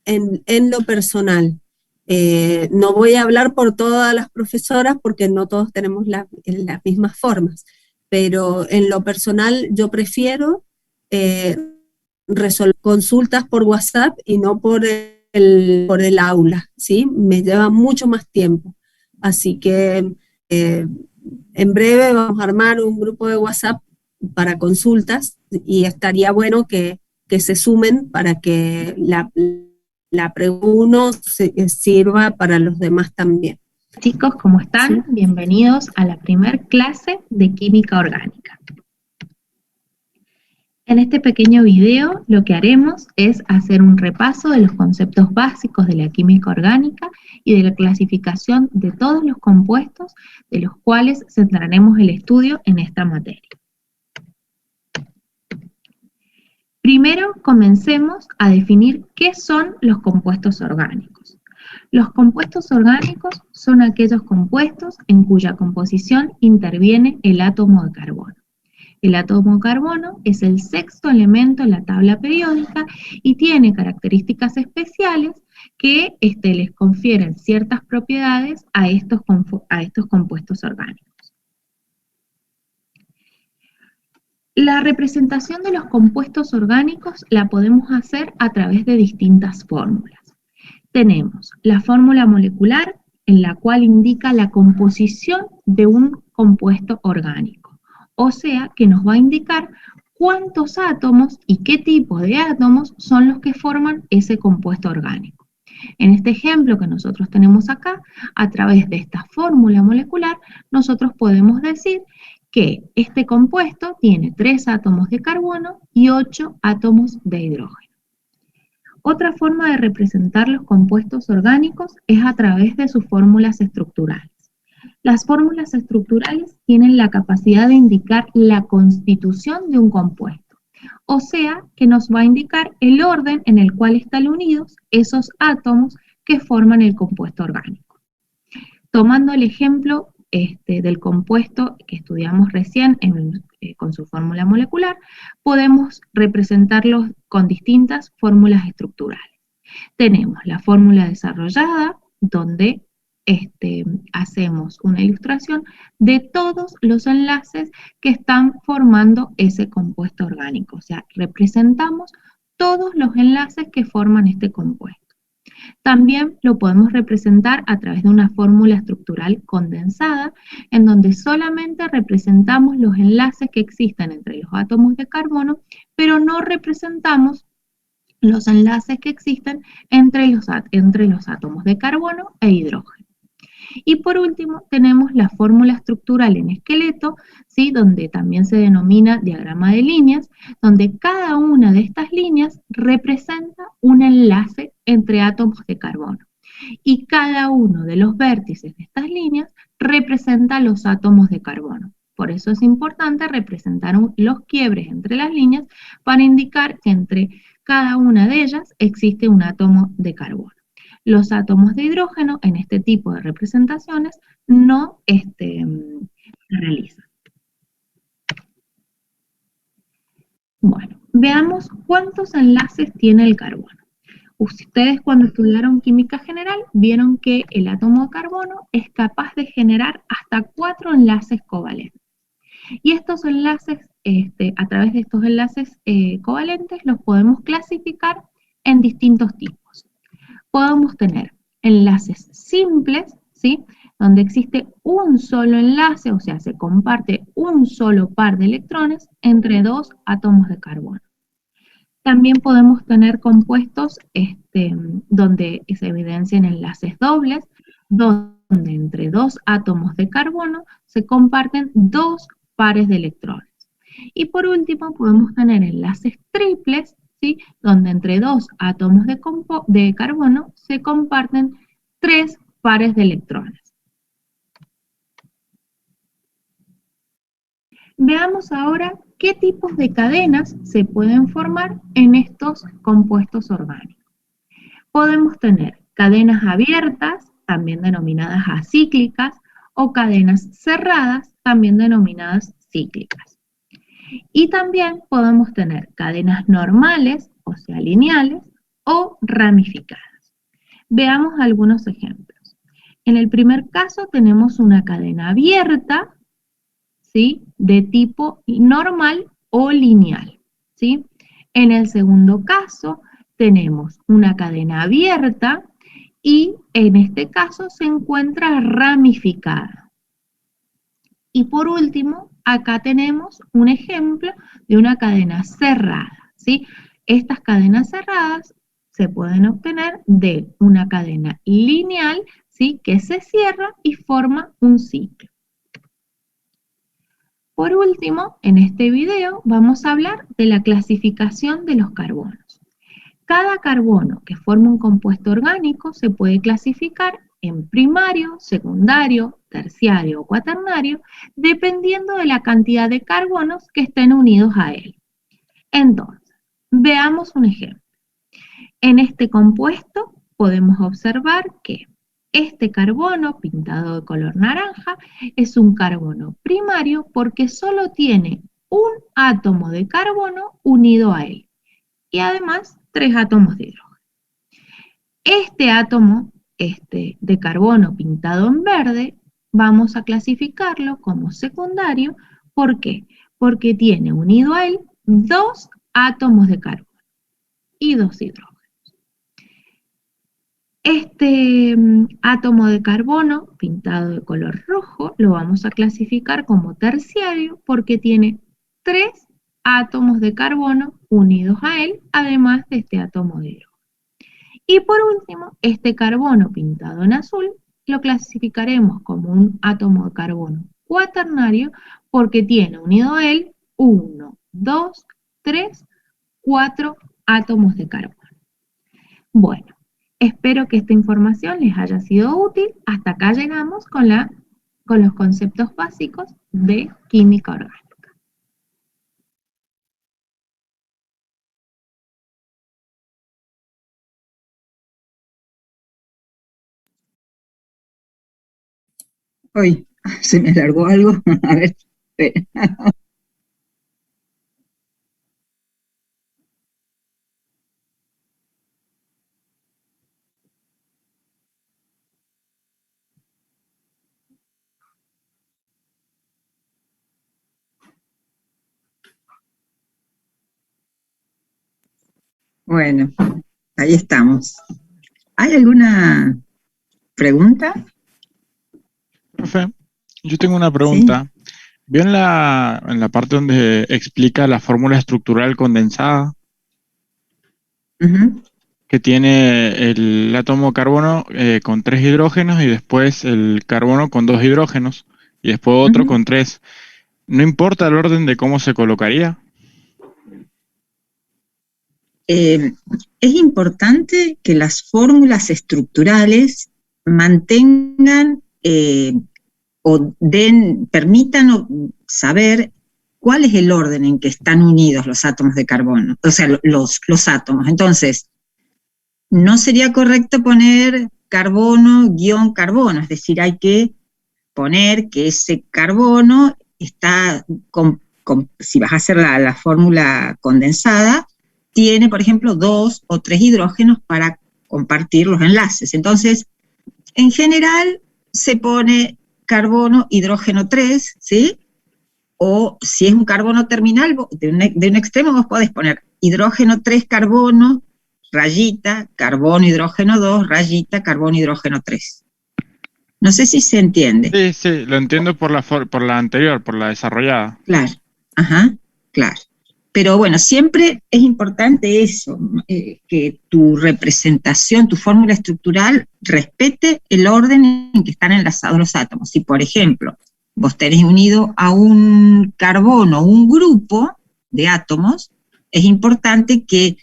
en lo personal, no voy a hablar por todas las profesoras porque no todos tenemos las mismas formas, pero en lo personal yo prefiero resolver consultas por WhatsApp y no por el aula, ¿sí? Me lleva mucho más tiempo. Así que en breve vamos a armar un grupo de WhatsApp para consultas y estaría bueno que se sumen para que la pregunta sirva para los demás también. Chicos, ¿cómo están? ¿Sí? Bienvenidos a la primer clase de Química Orgánica. En este pequeño video lo que haremos es hacer un repaso de los conceptos básicos de la química orgánica y de la clasificación de todos los compuestos de los cuales centraremos el estudio en esta materia. Primero comencemos a definir qué son los compuestos orgánicos. Los compuestos orgánicos son aquellos compuestos en cuya composición interviene el átomo de carbono. El átomo de carbono es el sexto elemento en la tabla periódica y tiene características especiales que les confieren ciertas propiedades a estos compuestos orgánicos. La representación de los compuestos orgánicos la podemos hacer a través de distintas fórmulas. Tenemos la fórmula molecular, en la cual indica la composición de un compuesto orgánico. O sea, que nos va a indicar cuántos átomos y qué tipo de átomos son los que forman ese compuesto orgánico. En este ejemplo que nosotros tenemos acá, a través de esta fórmula molecular, nosotros podemos decir que este compuesto tiene 3 átomos de carbono y 8 átomos de hidrógeno. Otra forma de representar los compuestos orgánicos es a través de sus fórmulas estructurales. Las fórmulas estructurales tienen la capacidad de indicar la constitución de un compuesto, o sea, que nos va a indicar el orden en el cual están unidos esos átomos que forman el compuesto orgánico. Tomando el ejemplo del compuesto que estudiamos recién con su fórmula molecular, podemos representarlos con distintas fórmulas estructurales. Tenemos la fórmula desarrollada, donde hacemos una ilustración de todos los enlaces que están formando ese compuesto orgánico. O sea, representamos todos los enlaces que forman este compuesto. También lo podemos representar a través de una fórmula estructural condensada, en donde solamente representamos los enlaces que existen entre los átomos de carbono, pero no representamos los enlaces que existen entre los átomos de carbono e hidrógeno. Y por último, tenemos la fórmula estructural en esqueleto, ¿sí? Donde también se denomina diagrama de líneas, donde cada una de estas líneas representa un enlace entre átomos de carbono. Y cada uno de los vértices de estas líneas representa los átomos de carbono. Por eso es importante representar los quiebres entre las líneas para indicar que entre cada una de ellas existe un átomo de carbono. Los átomos de hidrógeno en este tipo de representaciones no se realizan. Bueno, veamos cuántos enlaces tiene el carbono. Ustedes cuando estudiaron química general vieron que el átomo de carbono es capaz de generar hasta 4 enlaces covalentes. Y estos enlaces, a través de estos enlaces covalentes, los podemos clasificar en distintos tipos. Podemos tener enlaces simples, ¿sí? Donde existe un solo enlace, o sea, se comparte un solo par de electrones entre 2 átomos de carbono. También podemos tener compuestos donde se evidencian enlaces dobles, donde entre 2 átomos de carbono se comparten 2 pares de electrones. Y por último, podemos tener enlaces triples, ¿sí? Donde entre 2 átomos de carbono se comparten 3 pares de electrones. Veamos ahora qué tipos de cadenas se pueden formar en estos compuestos orgánicos. Podemos tener cadenas abiertas, también denominadas acíclicas, o cadenas cerradas, también denominadas cíclicas. Y también podemos tener cadenas normales, o sea, lineales, o ramificadas. Veamos algunos ejemplos. En el primer caso tenemos una cadena abierta, ¿sí? De tipo normal o lineal, ¿sí? En el segundo caso tenemos una cadena abierta y en este caso se encuentra ramificada. Y por último, acá tenemos un ejemplo de una cadena cerrada, ¿sí? Estas cadenas cerradas se pueden obtener de una cadena lineal, ¿sí? Que se cierra y forma un ciclo. Por último, en este video vamos a hablar de la clasificación de los carbonos. Cada carbono que forma un compuesto orgánico se puede clasificar en primario, secundario, terciario o cuaternario, dependiendo de la cantidad de carbonos que estén unidos a él. Entonces, veamos un ejemplo. En este compuesto podemos observar que este carbono, pintado de color naranja, es un carbono primario porque solo tiene un átomo de carbono unido a él. Y además, 3 átomos de hidrógeno. Este átomo de carbono pintado en verde, vamos a clasificarlo como secundario. ¿Por qué? Porque tiene unido a él 2 átomos de carbono y 2 hidrógenos. Este átomo de carbono pintado de color rojo lo vamos a clasificar como terciario porque tiene 3 átomos de carbono unidos a él, además de este átomo de hidrógeno. Y por último, este carbono pintado en azul lo clasificaremos como un átomo de carbono cuaternario porque tiene unido a él 1, 2, 3, 4 átomos de carbono. Bueno, espero que esta información les haya sido útil. Hasta acá llegamos con los conceptos básicos de química orgánica. Uy, se me alargó algo. A ver, espera. Bueno, ahí estamos. ¿Hay alguna pregunta? Profe, yo tengo una pregunta. ¿Sí? ¿Vio en la parte donde explica la fórmula estructural condensada? que tiene el átomo carbono con 3 hidrógenos y después el carbono con 2 hidrógenos y después otro con 3. ¿No importa el orden de cómo se colocaría? Es importante que las fórmulas estructurales mantengan permitan saber cuál es el orden en que están unidos los átomos de carbono, o sea, los átomos. Entonces, no sería correcto poner carbono guión carbono, es decir, hay que poner que ese carbono está, si vas a hacer la fórmula condensada, tiene, por ejemplo, 2 o 3 hidrógenos para compartir los enlaces. Entonces, en general, se pone carbono, hidrógeno 3, ¿sí? O si es un carbono terminal, de un extremo vos podés poner hidrógeno 3, carbono, rayita, carbono, hidrógeno 2, rayita, carbono, hidrógeno 3. No sé si se entiende. Sí, sí, lo entiendo por la anterior, por la desarrollada. Claro, ajá, claro. Pero bueno, siempre es importante eso, que tu representación, tu fórmula estructural, respete el orden en que están enlazados los átomos. Si, por ejemplo, vos tenés unido a un carbono, un grupo de átomos, es importante que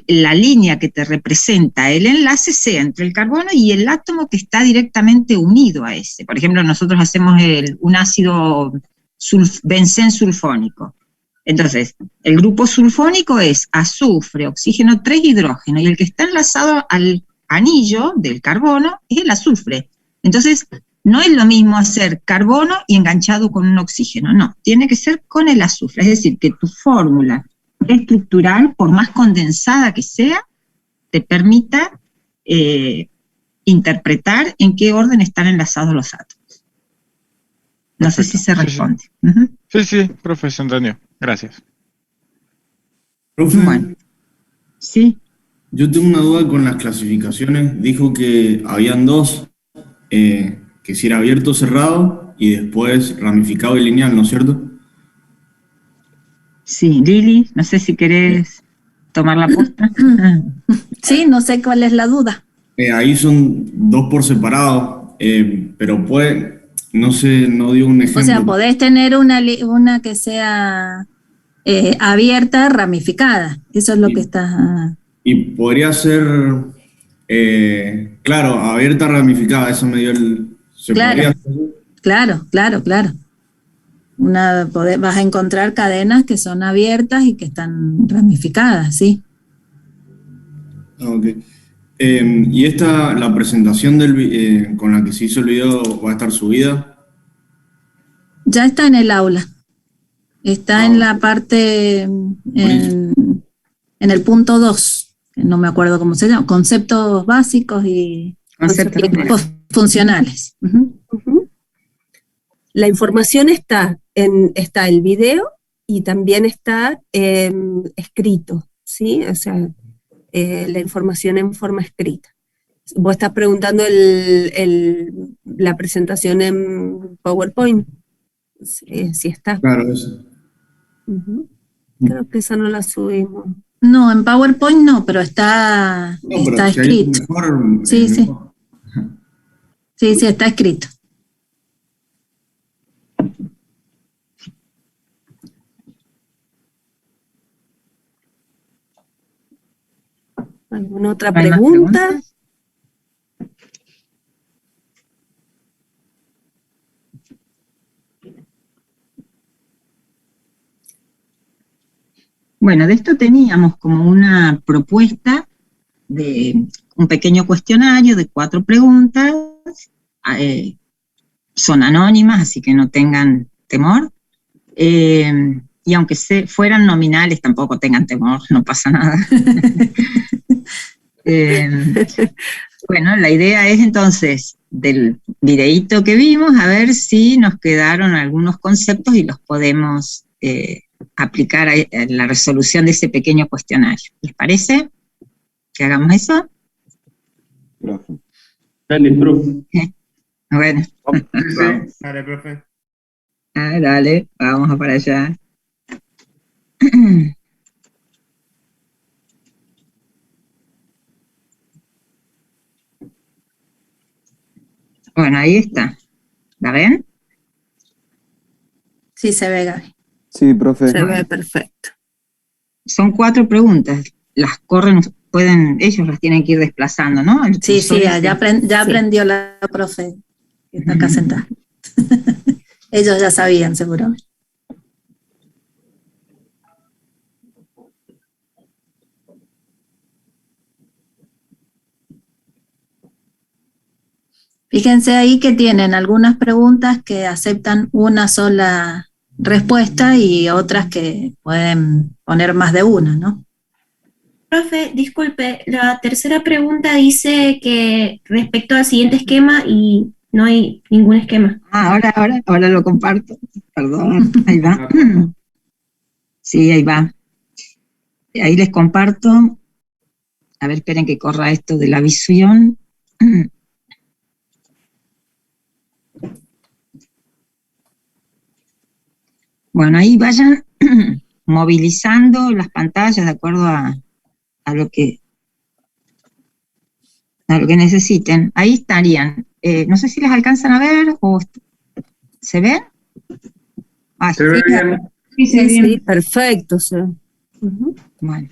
la línea que te representa el enlace sea entre el carbono y el átomo que está directamente unido a ese. Por ejemplo, nosotros hacemos un ácido bencén sulfónico. Entonces, el grupo sulfónico es azufre, oxígeno 3, hidrógeno, y el que está enlazado al anillo del carbono es el azufre. Entonces, no es lo mismo hacer carbono y enganchado con un oxígeno, no, tiene que ser con el azufre, es decir, que tu fórmula estructural, por más condensada que sea, te permita interpretar en qué orden están enlazados los átomos. No sé si se responde. Sí, profe, se entendió. Gracias. Profe, bueno, sí. Yo tengo una duda con las clasificaciones. Dijo que habían dos, que si era abierto o cerrado, y después ramificado y lineal, ¿no es cierto? Sí, Lili, no sé si querés tomar la posta. Sí, no sé cuál es la duda. Ahí son dos por separado, pero no sé, no dio un ejemplo. O sea, podés tener una que sea abierta, ramificada. Eso es lo que está... Y podría ser, claro, abierta, ramificada, eso me dio Claro, claro. Vas a encontrar cadenas que son abiertas y que están ramificadas, sí. Ok. ¿Y la presentación con la que se hizo el video va a estar subida? Ya está en el aula. Está en la parte, en el punto 2, no me acuerdo cómo se llama, conceptos básicos y equipos funcionales. La información está el video y también está escrito, ¿sí? O sea, la información en forma escrita. Vos estás preguntando la presentación en PowerPoint, si está. Claro, eso. Creo que esa no la subimos. No, en PowerPoint no, pero está escrito. Sí. Sí, está escrito. ¿Alguna otra pregunta? Bueno, de esto teníamos como una propuesta de un pequeño cuestionario de 4 preguntas, son anónimas, así que no tengan temor, y aunque fueran nominales, tampoco tengan temor, no pasa nada. Bueno, la idea es entonces, del videíto que vimos, a ver si nos quedaron algunos conceptos y los podemos aplicar a la resolución de ese pequeño cuestionario. ¿Les parece que hagamos eso? Profe. Dale, profe. Bueno. Dale, profe. Dale, vamos para allá. Bueno, ahí está. ¿La ven? Sí, se ve, Gaby. Sí, profe. Se ve perfecto. Son 4 preguntas. Las corren, ellos las tienen que ir desplazando, ¿no? El Sí, cursor ya aprendió la profe, que está acá sentada. Ellos ya sabían, seguramente. Fíjense ahí que tienen algunas preguntas que aceptan una sola respuesta y otras que pueden poner más de una, ¿no? Profe, disculpe, la tercera pregunta dice que respecto al siguiente esquema y no hay ningún esquema. Ahora lo comparto. Perdón, ahí va. Sí, ahí va. Ahí les comparto. A ver, esperen que corra esto de la visión. Bueno, ahí vayan movilizando las pantallas de acuerdo a lo que necesiten. Ahí estarían. No sé si las alcanzan a ver o ¿se ven? Se ve bien. Sí, perfecto. Sí. Bueno.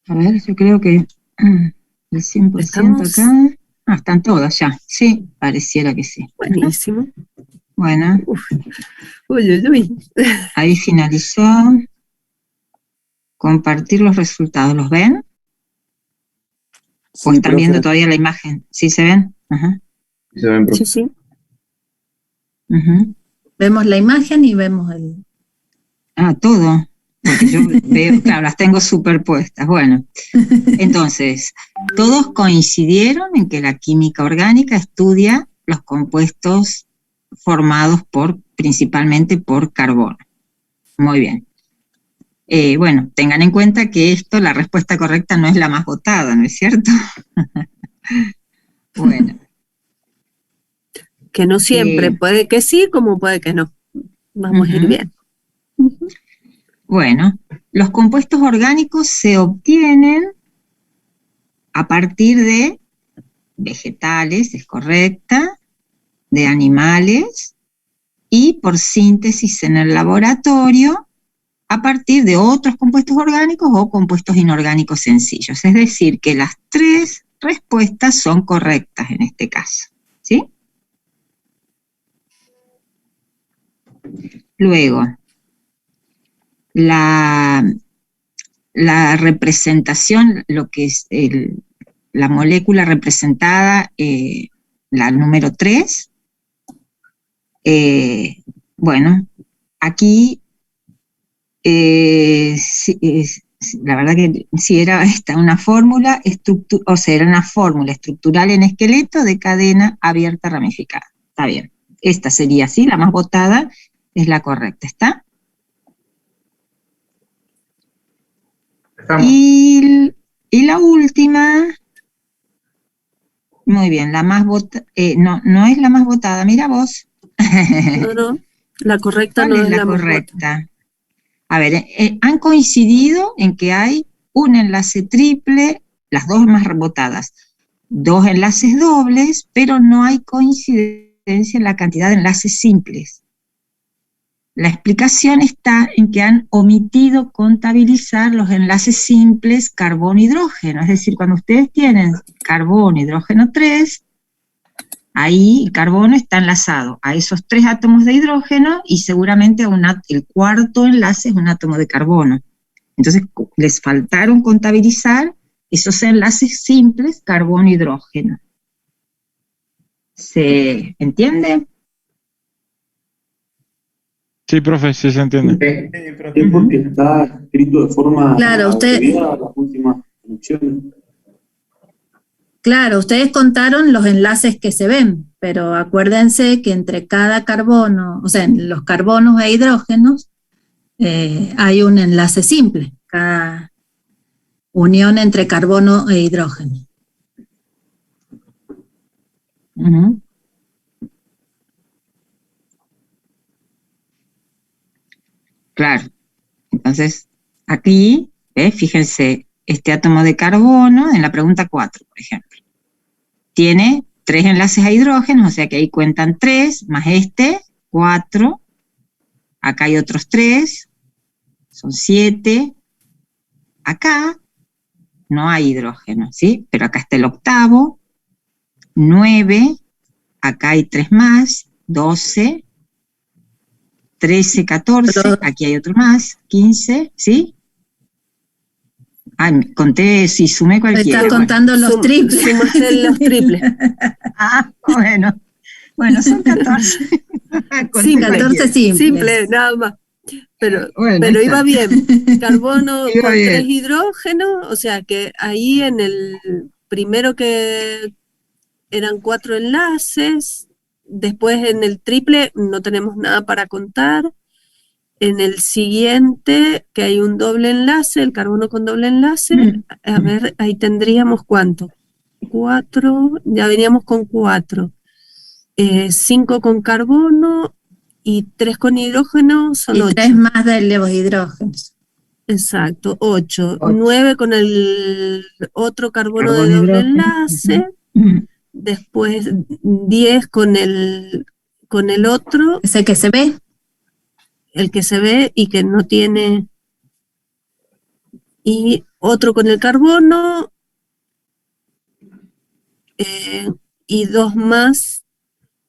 A ver, yo creo que el 100% acá. Ah, están todas ya. Sí, pareciera que sí. Buenísimo. Bueno. Uy, uy, uy. Ahí finalizó. Compartir los resultados. ¿Los ven? Sí, ¿O están viendo profe. todavía la imagen? ¿Sí se ven? Ajá. Se ven, profe. Sí, sí. Ujú. Vemos la imagen y vemos el... Ah, todo. Porque yo veo, claro, las tengo superpuestas. Bueno, entonces, todos coincidieron en que la química orgánica estudia los compuestos formados principalmente por carbono. Muy bien. Bueno, tengan en cuenta que la respuesta correcta no es la más votada, ¿no es cierto? Bueno. Que no siempre, puede que sí, como puede que no. Vamos a ir bien. Bueno, los compuestos orgánicos se obtienen a partir de vegetales, es correcta, de animales, y por síntesis en el laboratorio, a partir de otros compuestos orgánicos o compuestos inorgánicos sencillos. Es decir, que las tres respuestas son correctas en este caso, ¿sí? Luego, la representación, lo que es la molécula representada, la número 3, bueno, aquí la verdad que sí era una fórmula, era una fórmula estructural en esqueleto de cadena abierta ramificada. Está bien. Esta sería así, la más votada es la correcta, ¿está? Y la última, muy bien, la más votada, no es la más votada, mira vos. No, la correcta no es la correcta. A ver, han coincidido en que hay un enlace triple, las dos más votadas, 2 enlaces dobles, pero no hay coincidencia en la cantidad de enlaces simples. La explicación está en que han omitido contabilizar los enlaces simples carbono-hidrógeno, es decir, cuando ustedes tienen carbono-hidrógeno 3, ahí el carbono está enlazado a esos 3 átomos de hidrógeno y seguramente el cuarto enlace es un átomo de carbono. Entonces les faltaron contabilizar esos enlaces simples carbono-hidrógeno. ¿Se entiende? Sí, profe, sí se entiende. Es porque está escrito de forma Claro, abreviada las últimas funciones. Claro, ustedes contaron los enlaces que se ven, pero acuérdense que entre cada carbono, o sea, en los carbonos e hidrógenos, hay un enlace simple, cada unión entre carbono e hidrógeno. Claro. Entonces, aquí, fíjense, este átomo de carbono, en la pregunta 4, por ejemplo, tiene 3 enlaces a hidrógenos, o sea que ahí cuentan 3, más 4, acá hay otros 3, son 7, acá no hay hidrógeno, ¿sí? Pero acá está el octavo, 9, acá hay 3 más, 12, 13, 14, aquí hay otro más, 15, ¿sí? Ay, conté, sí, sumé cualquiera. Está contando los triples. Sumaste los triples. Bueno, son 14. Sí, 14 simples. Simple, nada más. Pero iba bien. Carbono con 3 hidrógenos, o sea que ahí en el primero que eran 4 enlaces, después en el triple no tenemos nada para contar. En el siguiente, que hay un doble enlace, el carbono con doble enlace, a ver, ahí tendríamos ¿cuánto? 4, ya veníamos con 4. 5 con carbono y 3 con hidrógeno son 8. Y 3 más de los hidrógenos. Exacto, 8. 9 con el otro carbono de doble enlace. Después 10 con el otro. Ese que se ve. El que se ve y que no tiene. Y otro con el carbono. y 2 más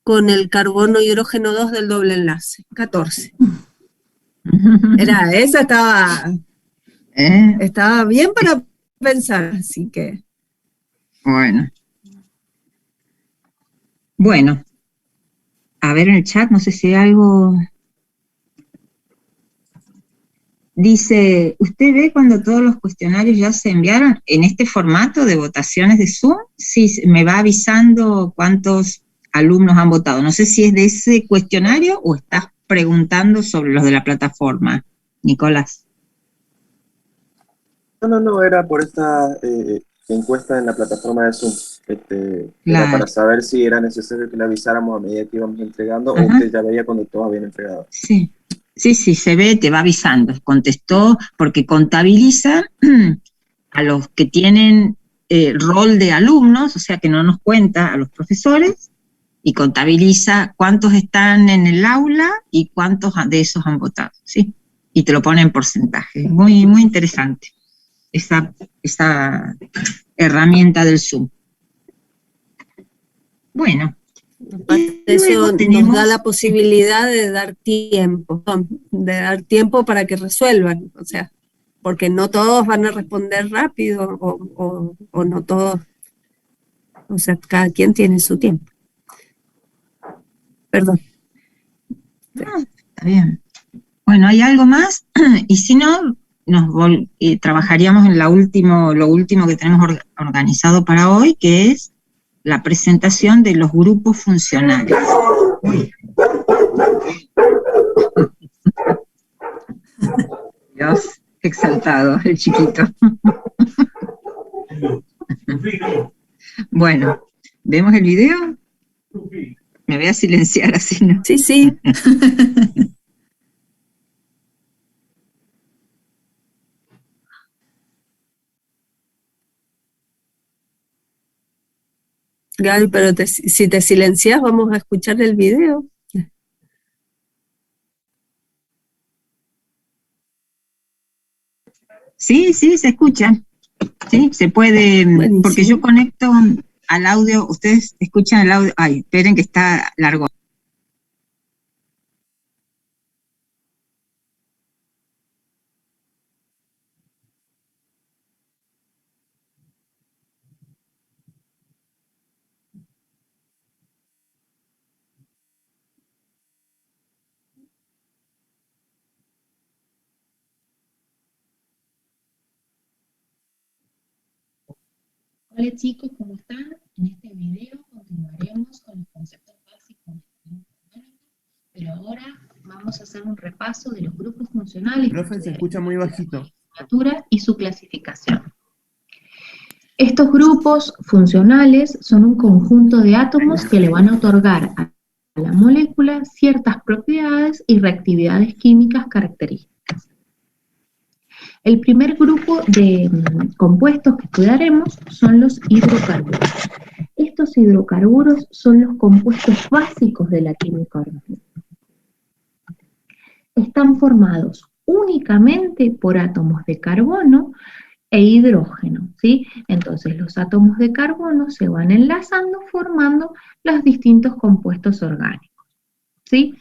con el carbono hidrógeno 2 del doble enlace, 14. Esa estaba bien para pensar, así que... Bueno, a ver en el chat, no sé si hay algo... Dice, ¿usted ve cuando todos los cuestionarios ya se enviaron en este formato de votaciones de Zoom? Sí, me va avisando cuántos alumnos han votado. No sé si es de ese cuestionario o estás preguntando sobre los de la plataforma, Nicolás. No, era por esta encuesta en la plataforma de Zoom. Era para saber si era necesario que le avisáramos a medida que íbamos entregando, o usted ya veía cuando todos habían entregado. Sí, se ve, te va avisando. Contestó porque contabiliza a los que tienen rol de alumnos, o sea que no nos cuenta a los profesores, y contabiliza cuántos están en el aula y cuántos de esos han votado, ¿sí? Y te lo pone en porcentaje. Muy, muy interesante esa herramienta del Zoom. Bueno. Eso nos da la posibilidad de dar tiempo para que resuelvan, o sea, porque no todos van a responder rápido o no todos, o sea, cada quien tiene su tiempo. Perdón. Está bien. Bueno, ¿hay algo más? Y si no, trabajaríamos en lo último que tenemos organizado para hoy, que es la presentación de los grupos funcionales. Dios, exaltado, el chiquito. Bueno, ¿vemos el video? Me voy a silenciar así, ¿no? Sí. Gaby, pero si te silencias, vamos a escuchar el video. Sí, se escucha. Sí, se puede, buenísimo. Porque yo conecto al audio, ustedes escuchan el audio. Ay, esperen que está largo. Hola chicos, ¿cómo están? En este video continuaremos con los conceptos básicos de pero ahora vamos a hacer un repaso de los grupos funcionales. Profe, se escucha muy bajito. Y su clasificación. Estos grupos funcionales son un conjunto de átomos que le van a otorgar a la molécula ciertas propiedades y reactividades químicas características. El primer grupo de compuestos que estudiaremos son los hidrocarburos. Estos hidrocarburos son los compuestos básicos de la química orgánica. Están formados únicamente por átomos de carbono e hidrógeno, ¿sí? Entonces los átomos de carbono se van enlazando formando los distintos compuestos orgánicos, ¿sí?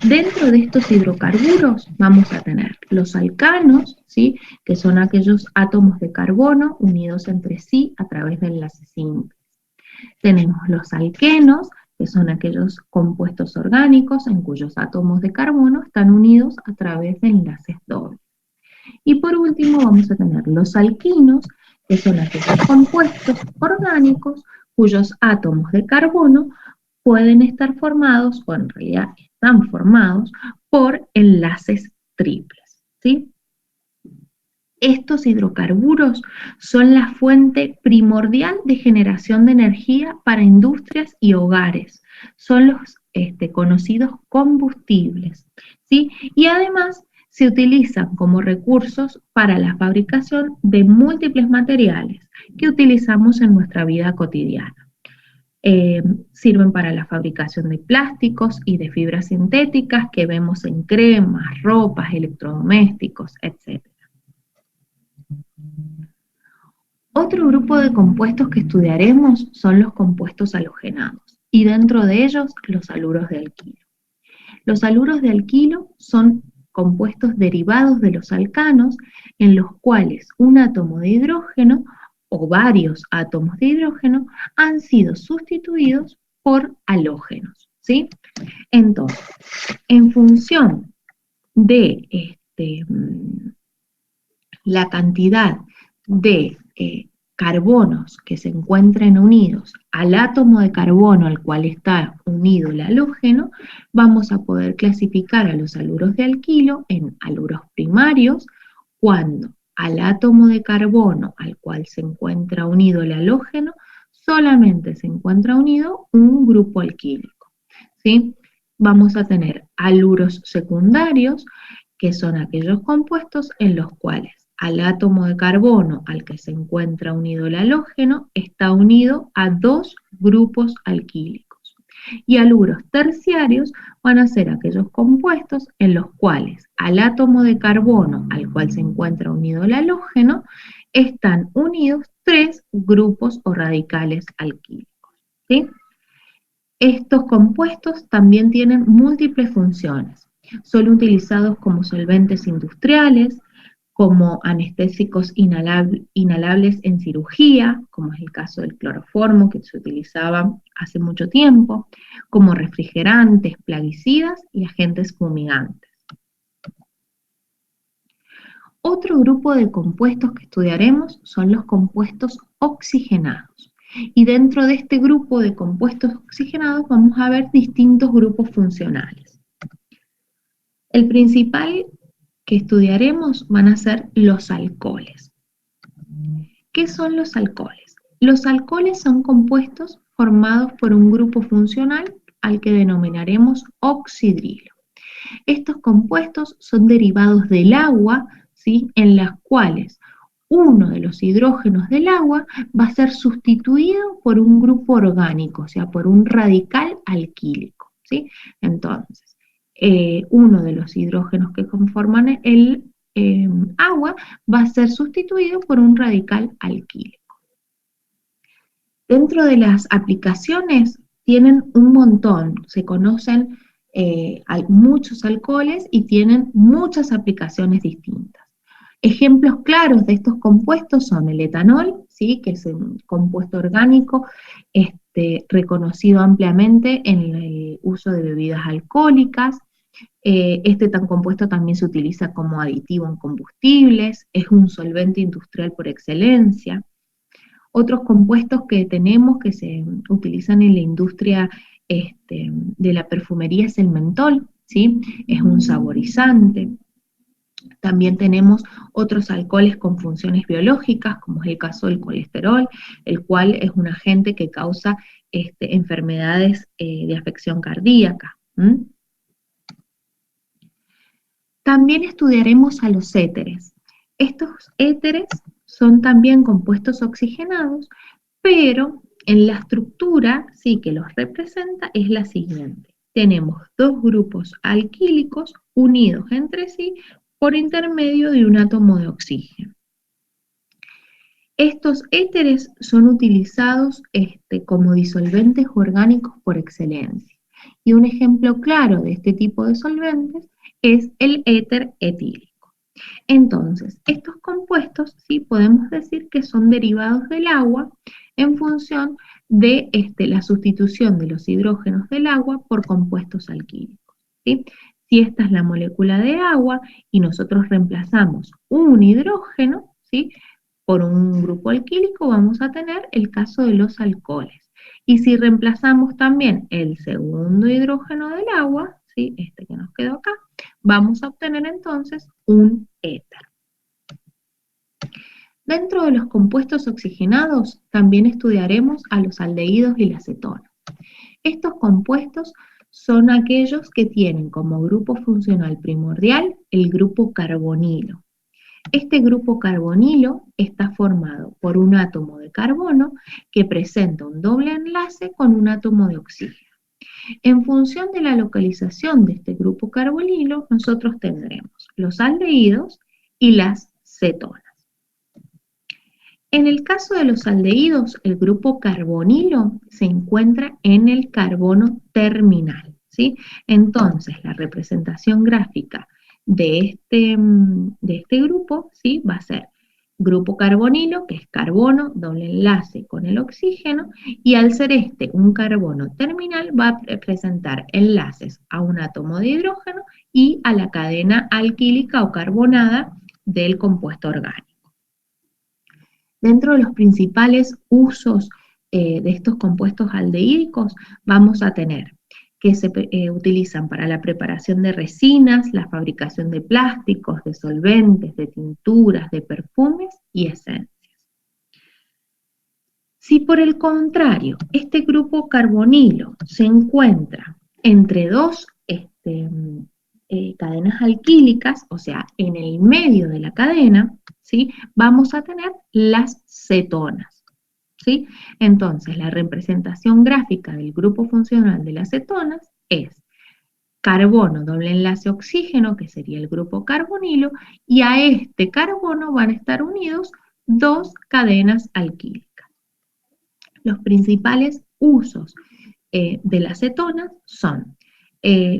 Dentro de estos hidrocarburos vamos a tener los alcanos, ¿sí? Que son aquellos átomos de carbono unidos entre sí a través de enlaces simples. Tenemos los alquenos, que son aquellos compuestos orgánicos en cuyos átomos de carbono están unidos a través de enlaces dobles. Y por último vamos a tener los alquinos, que son aquellos compuestos orgánicos cuyos átomos de carbono pueden estar formados, o en realidad están formados, por enlaces triples, ¿sí? Estos hidrocarburos son la fuente primordial de generación de energía para industrias y hogares. Son los conocidos combustibles, ¿sí? Y además se utilizan como recursos para la fabricación de múltiples materiales que utilizamos en nuestra vida cotidiana. Sirven para la fabricación de plásticos y de fibras sintéticas que vemos en cremas, ropas, electrodomésticos, etc. Otro grupo de compuestos que estudiaremos son los compuestos halogenados, y dentro de ellos los haluros de alquilo. Los haluros de alquilo son compuestos derivados de los alcanos en los cuales un átomo de hidrógeno o varios átomos de hidrógeno han sido sustituidos por halógenos, ¿sí? Entonces, en función de la cantidad de carbonos que se encuentren unidos al átomo de carbono al cual está unido el halógeno, vamos a poder clasificar a los haluros de alquilo en haluros primarios, cuando al átomo de carbono al cual se encuentra unido el halógeno solamente se encuentra unido un grupo alquílico, ¿sí? Vamos a tener haluros secundarios, que son aquellos compuestos en los cuales al átomo de carbono al que se encuentra unido el halógeno está unido a dos grupos alquílicos. Y haluros terciarios van a ser aquellos compuestos en los cuales al átomo de carbono al cual se encuentra unido el halógeno están unidos tres grupos o radicales alquílicos, ¿sí? Estos compuestos también tienen múltiples funciones. Son utilizados como solventes industriales, como anestésicos inhalables en cirugía, como es el caso del cloroformo que se utilizaba hace mucho tiempo, como refrigerantes, plaguicidas y agentes fumigantes. Otro grupo de compuestos que estudiaremos son los compuestos oxigenados. Y dentro de este grupo de compuestos oxigenados vamos a ver distintos grupos funcionales. El principal que estudiaremos van a ser los alcoholes. ¿Qué son los alcoholes? Los alcoholes son compuestos formados por un grupo funcional al que denominaremos oxidrilo. Estos compuestos son derivados del agua, ¿sí?, en las cuales uno de los hidrógenos del agua va a ser sustituido por un grupo orgánico, o sea, por un radical alquílico, ¿sí? Entonces, uno de los hidrógenos que conforman el agua va a ser sustituido por un radical alquílico. Dentro de las aplicaciones tienen un montón, se conocen muchos alcoholes y tienen muchas aplicaciones distintas. Ejemplos claros de estos compuestos son el etanol, ¿sí?, que es un compuesto orgánico reconocido ampliamente en el uso de bebidas alcohólicas. Este compuesto también se utiliza como aditivo en combustibles, es un solvente industrial por excelencia. Otros compuestos que tenemos que se utilizan en la industria de la perfumería es el mentol, ¿sí?, es un saborizante. También tenemos otros alcoholes con funciones biológicas, como es el caso del colesterol, el cual es un agente que causa enfermedades de afección cardíaca. También estudiaremos a los éteres. Estos éteres son también compuestos oxigenados, pero en la estructura, sí, que los representa es la siguiente. Tenemos dos grupos alquílicos unidos entre sí por intermedio de un átomo de oxígeno. Estos éteres son utilizados como disolventes orgánicos por excelencia. Y un ejemplo claro de este tipo de solventes es el éter etílico. Entonces, estos compuestos sí podemos decir que son derivados del agua en función de la sustitución de los hidrógenos del agua por compuestos alquílicos, ¿sí? Si esta es la molécula de agua y nosotros reemplazamos un hidrógeno, ¿sí?, por un grupo alquílico, vamos a tener el caso de los alcoholes. Y si reemplazamos también el segundo hidrógeno del agua, ¿sí?, que nos quedó acá, vamos a obtener entonces un éter. Dentro de los compuestos oxigenados también estudiaremos a los aldehídos y las cetonas. Estos compuestos son aquellos que tienen como grupo funcional primordial el grupo carbonilo. Este grupo carbonilo está formado por un átomo de carbono que presenta un doble enlace con un átomo de oxígeno. En función de la localización de este grupo carbonilo, nosotros tendremos los aldehídos y las cetonas. En el caso de los aldehídos, el grupo carbonilo se encuentra en el carbono terminal, ¿sí? Entonces, la representación gráfica de este grupo, ¿sí? Va a ser grupo carbonilo, que es carbono, doble enlace con el oxígeno, y al ser este un carbono terminal, va a presentar enlaces a un átomo de hidrógeno y a la cadena alquílica o carbonada del compuesto orgánico. Dentro de los principales usos de estos compuestos aldehídicos, vamos a tener que se utilizan para la preparación de resinas, la fabricación de plásticos, de solventes, de tinturas, de perfumes y esencias. Si por el contrario, este grupo carbonilo se encuentra entre dos cadenas alquílicas, o sea, en el medio de la cadena, ¿sí? Vamos a tener las cetonas, ¿sí? Entonces, la representación gráfica del grupo funcional de las cetonas es carbono, doble enlace oxígeno, que sería el grupo carbonilo, y a este carbono van a estar unidos dos cadenas alquílicas. Los principales usos de las cetonas son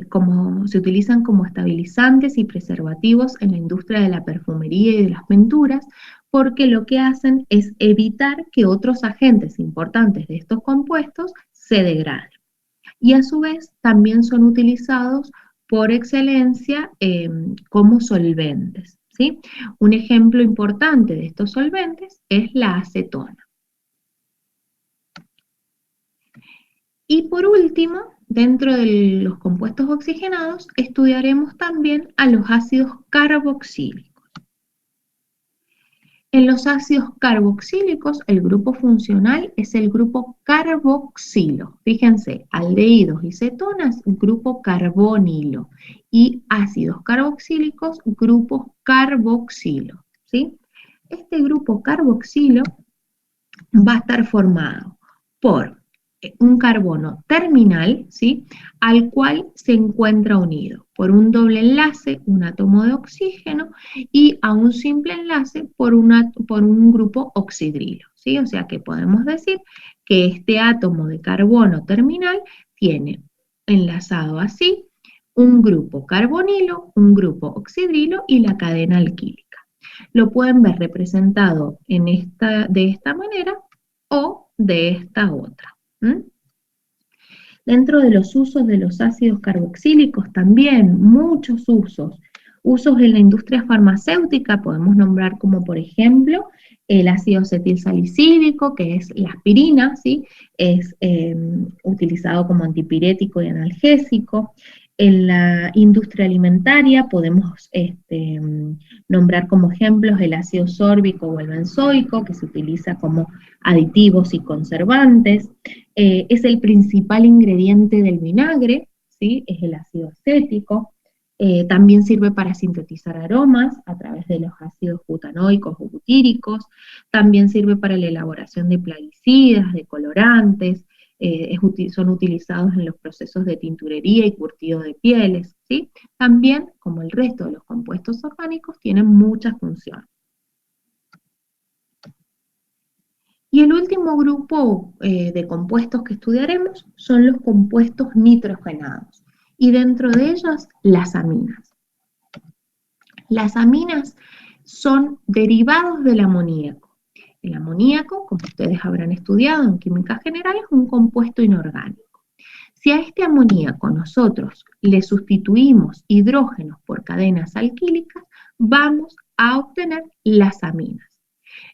como se utilizan como estabilizantes y preservativos en la industria de la perfumería y de las pinturas, porque lo que hacen es evitar que otros agentes importantes de estos compuestos se degraden. Y a su vez también son utilizados por excelencia como solventes, ¿sí? Un ejemplo importante de estos solventes es la acetona. Y por último, dentro de los compuestos oxigenados, estudiaremos también a los ácidos carboxílicos. En los ácidos carboxílicos, el grupo funcional es el grupo carboxilo. Fíjense, aldehídos y cetonas, grupo carbonilo. Y ácidos carboxílicos, grupo carboxilo, ¿sí? Este grupo carboxilo va a estar formado por un carbono terminal, ¿sí? Al cual se encuentra unido por un doble enlace, un átomo de oxígeno, y a un simple enlace por un grupo oxidrilo, ¿sí? O sea que podemos decir que este átomo de carbono terminal tiene enlazado así un grupo carbonilo, un grupo oxidrilo y la cadena alquílica. Lo pueden ver representado de esta manera o de esta otra. Dentro de los usos de los ácidos carboxílicos también, muchos usos. Usos en la industria farmacéutica podemos nombrar como por ejemplo el ácido acetilsalicílico, que es la aspirina, ¿sí? Es utilizado como antipirético y analgésico. En la industria alimentaria podemos nombrar como ejemplos el ácido sórbico o el benzoico, que se utiliza como aditivos y conservantes. Es el principal ingrediente del vinagre, ¿sí? Es el ácido acético. También sirve para sintetizar aromas a través de los ácidos butanoicos o butíricos. También sirve para la elaboración de plaguicidas, de colorantes. Son utilizados en los procesos de tinturería y curtido de pieles, ¿sí? También, como el resto de los compuestos orgánicos, tienen muchas funciones. Y el último grupo de compuestos que estudiaremos son los compuestos nitrogenados, y dentro de ellos las aminas. Las aminas son derivados del amoníaco. El amoníaco, como ustedes habrán estudiado en química general, es un compuesto inorgánico. Si a este amoníaco nosotros le sustituimos hidrógenos por cadenas alquílicas, vamos a obtener las aminas.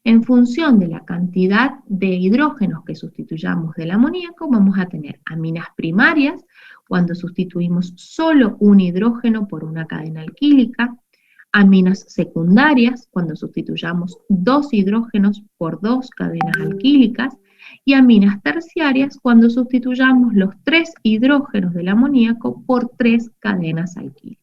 En función de la cantidad de hidrógenos que sustituyamos del amoníaco, vamos a tener aminas primarias, cuando sustituimos solo un hidrógeno por una cadena alquílica, aminas secundarias, cuando sustituyamos dos hidrógenos por dos cadenas alquílicas, y aminas terciarias, cuando sustituyamos los 3 hidrógenos del amoníaco por 3 cadenas alquílicas.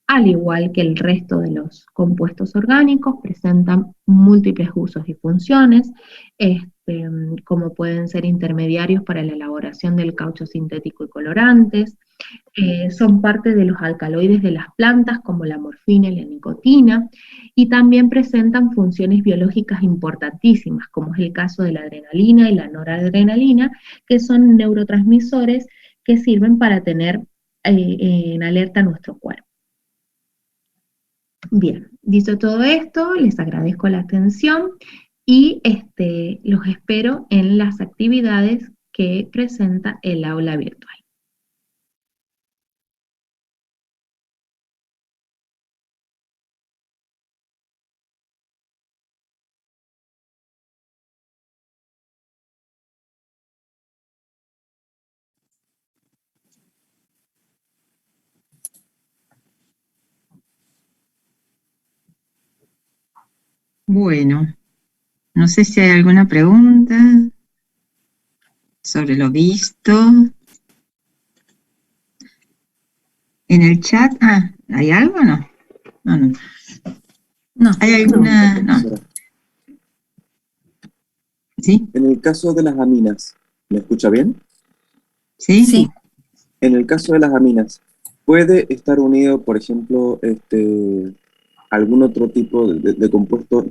Al igual que el resto de los compuestos orgánicos, presentan múltiples usos y funciones. como pueden ser intermediarios para la elaboración del caucho sintético y colorantes. Son parte de los alcaloides de las plantas, como la morfina y la nicotina, y también presentan funciones biológicas importantísimas, como es el caso de la adrenalina y la noradrenalina, que son neurotransmisores que sirven para tener en alerta nuestro cuerpo. Bien, dicho todo esto, les agradezco la atención y los espero en las actividades que presenta el aula virtual. Bueno, no sé si hay alguna pregunta sobre lo visto. En el chat, ¿hay algo o no? No. ¿Hay alguna? No. ¿Sí? En el caso de las aminas, ¿me escucha bien? Sí. Sí. En el caso de las aminas, ¿puede estar unido, por ejemplo, algún otro tipo de compuesto,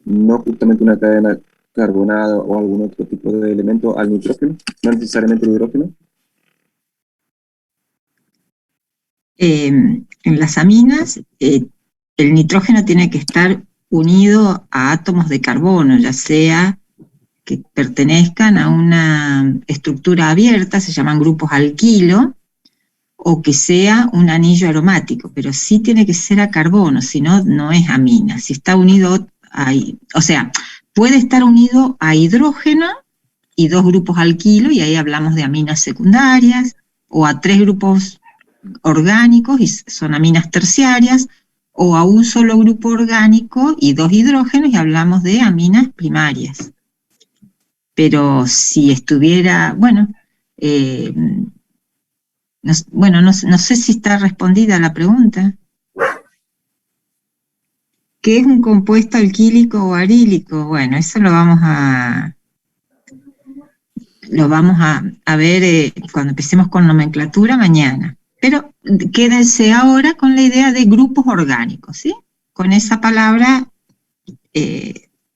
no justamente una cadena carbonada o algún otro tipo de elemento al nitrógeno, no necesariamente el hidrógeno? En las aminas, el nitrógeno tiene que estar unido a átomos de carbono, ya sea que pertenezcan a una estructura abierta, se llaman grupos alquilo, o que sea un anillo aromático, pero sí tiene que ser a carbono, si no, no es amina. Si está unido o sea, puede estar unido a hidrógeno y 2 grupos alquilo, y ahí hablamos de aminas secundarias, o a 3 grupos orgánicos, y son aminas terciarias, o a un solo grupo orgánico y 2 hidrógenos, y hablamos de aminas primarias. Pero si estuviera, no sé si está respondida la pregunta. ¿Qué es un compuesto alquílico o arílico? Bueno, eso lo vamos a ver cuando empecemos con nomenclatura mañana. Pero quédense ahora con la idea de grupos orgánicos, ¿sí? Con esa palabra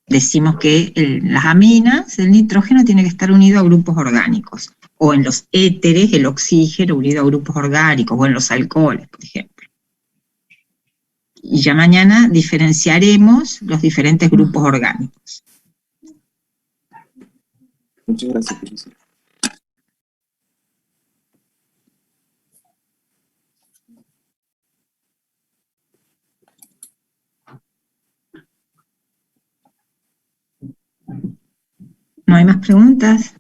decimos que las aminas, el nitrógeno tiene que estar unido a grupos orgánicos. O en los éteres, el oxígeno unido a grupos orgánicos, o en los alcoholes, por ejemplo. Y ya mañana diferenciaremos los diferentes grupos orgánicos. Muchas gracias, profesor. ¿No hay más preguntas?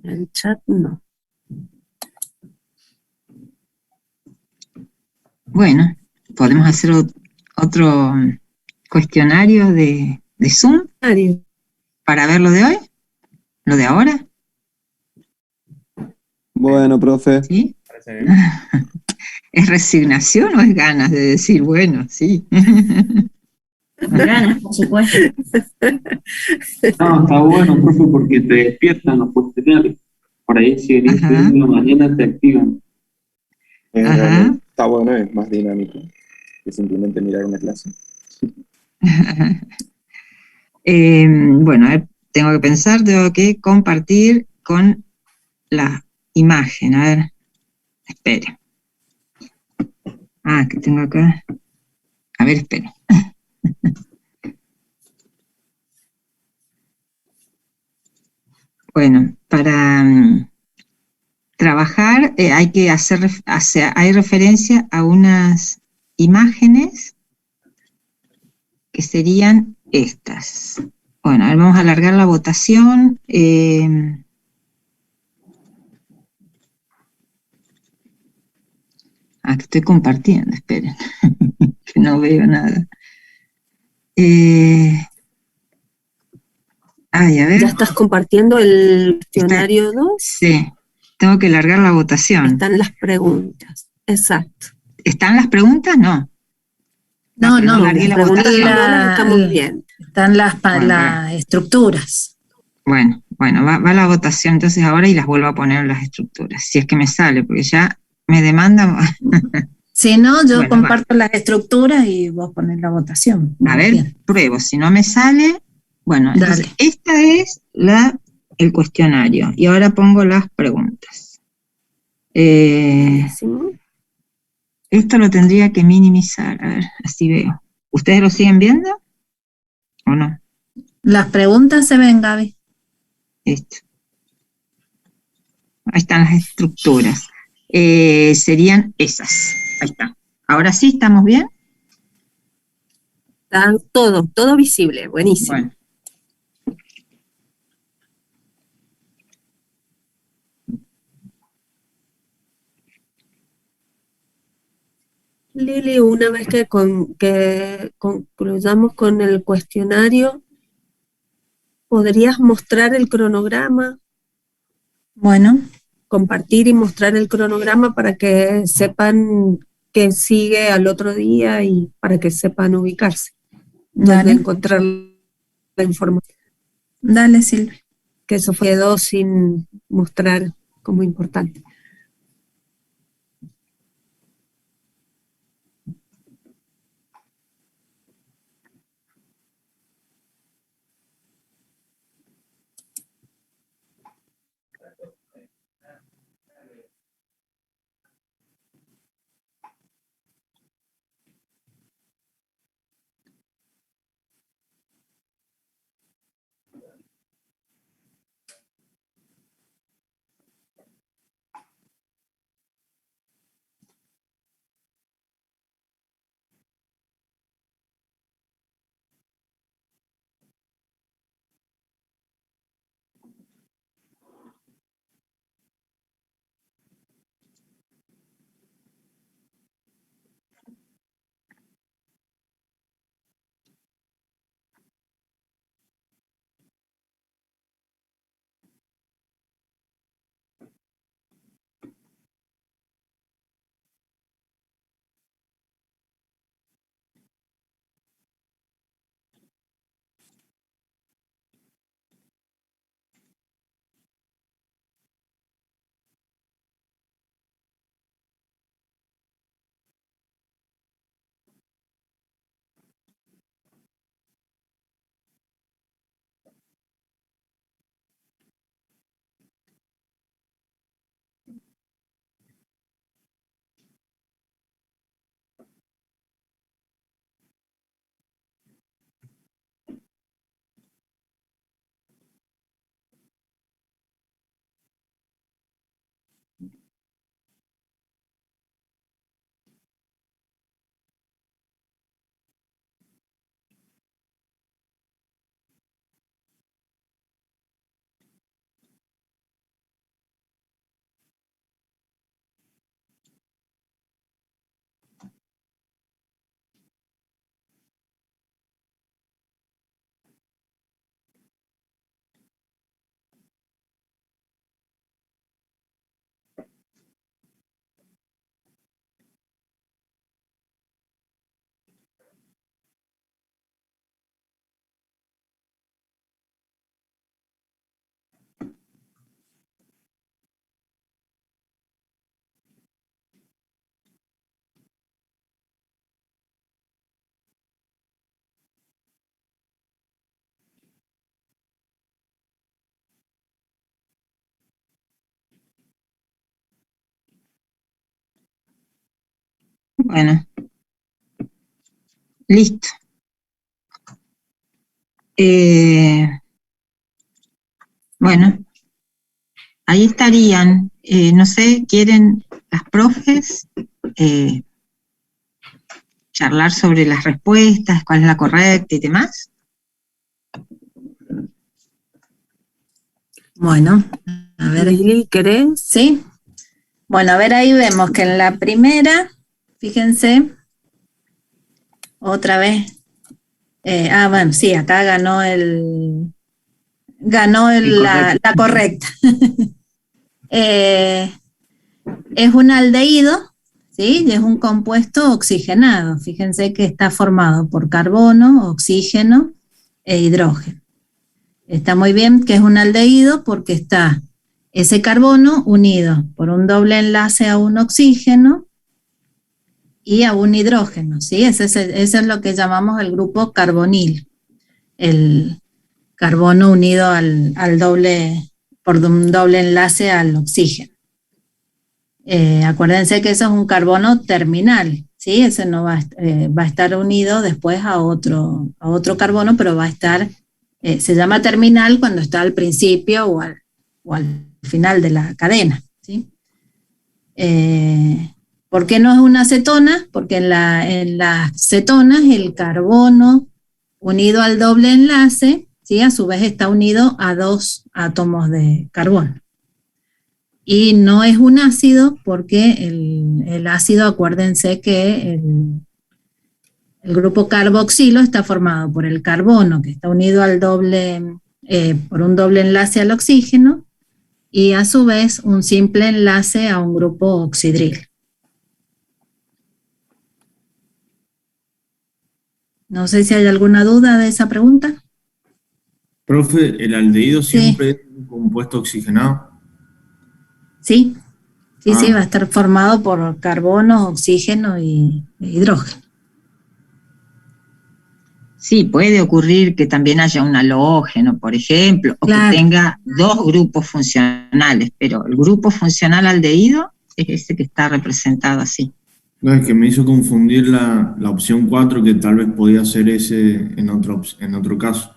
En el chat no. Bueno, podemos hacer otro cuestionario de Zoom para ver lo de hoy, lo de ahora. Bueno, profe. ¿Sí? ¿Es resignación o es ganas de decir, bueno, sí? Ganas, por supuesto. No, está bueno, profe, porque te despiertan los cuestionarios. Por ahí si venís en la mañana te activan. Está bueno, es más dinámico que simplemente mirar una clase. Bueno, tengo que pensar, tengo que compartir con la imagen. A ver, espere. Que tengo acá. A ver, espere. Bueno, para trabajar hay que hay referencia a unas imágenes que serían estas. Bueno, a ver, vamos a alargar la votación. Que estoy compartiendo, esperen, que no veo nada. A ver. ¿Ya estás compartiendo el cuestionario 2? Sí, tengo que largar la votación. Están las preguntas, exacto. ¿Están las preguntas? No. No, largué la votación. No las estamos viendo. Están las estructuras. Bueno, va la votación entonces ahora y las vuelvo a poner en las estructuras, si es que me sale, porque ya me demanda. Si no, yo comparto las estructuras y vos ponés la votación. A ver, pruebo, si no me sale, bueno, entonces esta es el cuestionario, y ahora pongo las preguntas. Esto lo tendría que minimizar, a ver, así veo. ¿Ustedes lo siguen viendo o no? Las preguntas se ven, Gaby. Esto. Ahí están las estructuras. Serían esas. Ahí está. Ahora sí, ¿estamos bien? Está todo visible, buenísimo. Bueno. Lili, una vez que concluyamos con el cuestionario, ¿podrías mostrar el cronograma? Bueno. Compartir y mostrar el cronograma para que sepan que sigue al otro día y para que sepan ubicarse. Dale. Encontrar la información. Dale, Silvia. Que eso quedó sin mostrar como importante. Bueno, listo. Bueno, ahí estarían, no sé, ¿quieren las profes charlar sobre las respuestas, cuál es la correcta y demás? Bueno, a ver. Lili, ¿querés? Sí. Bueno, a ver, ahí vemos que en la primera, fíjense, otra vez. Bueno, sí, acá ganó la correcta. Es un aldehído, ¿sí? Y es un compuesto oxigenado. Fíjense que está formado por carbono, oxígeno e hidrógeno. Está muy bien que es un aldehído porque está ese carbono unido por un doble enlace a un oxígeno y a un hidrógeno, ¿sí? Ese es lo que llamamos el grupo carbonil, el carbono unido por un doble enlace al oxígeno. Acuérdense que eso es un carbono terminal, ¿sí? Ese no va a estar unido después a otro carbono, pero va a estar, se llama terminal cuando está al principio o al final de la cadena, ¿sí? ¿Por qué no es una cetona? Porque en las cetonas el carbono unido al doble enlace, ¿sí? A su vez está unido a 2 átomos de carbono. Y no es un ácido porque el ácido, acuérdense que el grupo carboxilo está formado por el carbono que está unido al por un doble enlace al oxígeno y a su vez un simple enlace a un grupo oxidril. No sé si hay alguna duda de esa pregunta. Profe, ¿el aldehído siempre es un compuesto oxigenado? Sí, va a estar formado por carbono, oxígeno e hidrógeno. Sí, puede ocurrir que también haya un halógeno, por ejemplo, o claro, que tenga 2 grupos funcionales, pero el grupo funcional aldehído es ese que está representado así. No, es que me hizo confundir la opción 4, que tal vez podía ser ese en otro caso.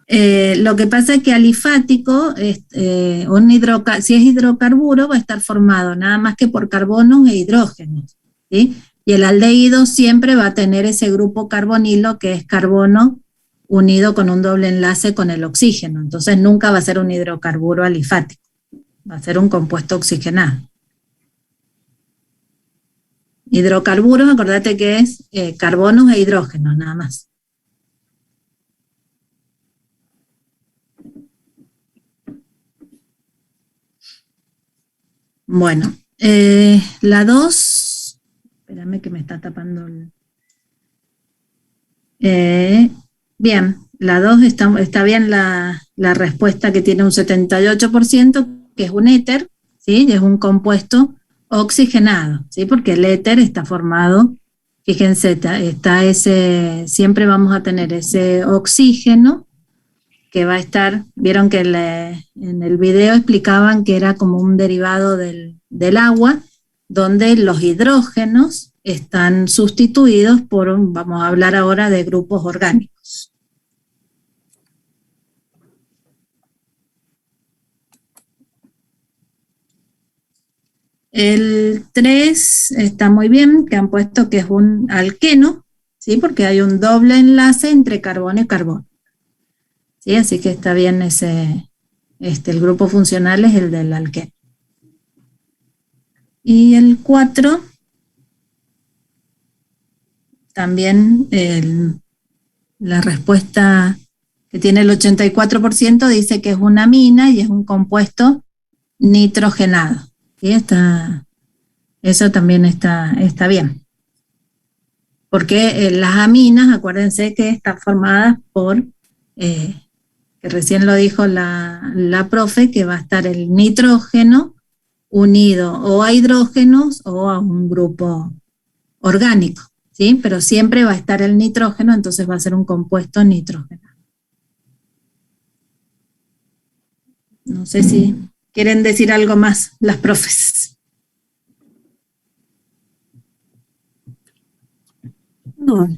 Lo que pasa es que alifático, si es hidrocarburo, va a estar formado nada más que por carbonos e hidrógenos, ¿sí? Y el aldehído siempre va a tener ese grupo carbonilo que es carbono unido con un doble enlace con el oxígeno. Entonces nunca va a ser un hidrocarburo alifático, va a ser un compuesto oxigenado. Hidrocarburos, acordate que es carbonos e hidrógenos nada más. Bueno, la 2, espérame que me está tapando bien, la 2 está bien la respuesta que tiene un 78%, que es un éter, ¿sí? Y es un compuesto oxigenado, ¿sí? Porque el éter está formado, fíjense, siempre vamos a tener ese oxígeno que va a estar, vieron que en el video explicaban que era como un derivado del agua, donde los hidrógenos están sustituidos vamos a hablar ahora de grupos orgánicos. El 3 está muy bien, que han puesto que es un alqueno, ¿sí? Porque hay un doble enlace entre carbono y carbono. ¿Sí? Así que está bien el grupo funcional es el del alqueno. Y el 4, también la respuesta que tiene el 84% dice que es una amina y es un compuesto nitrogenado. ¿Sí? Eso también está bien. Porque las aminas, acuérdense que están formadas por... que recién lo dijo la profe, que va a estar el nitrógeno unido o a hidrógenos o a un grupo orgánico, ¿sí? Pero siempre va a estar el nitrógeno, entonces va a ser un compuesto nitrógeno. No sé si quieren decir algo más las profes. No.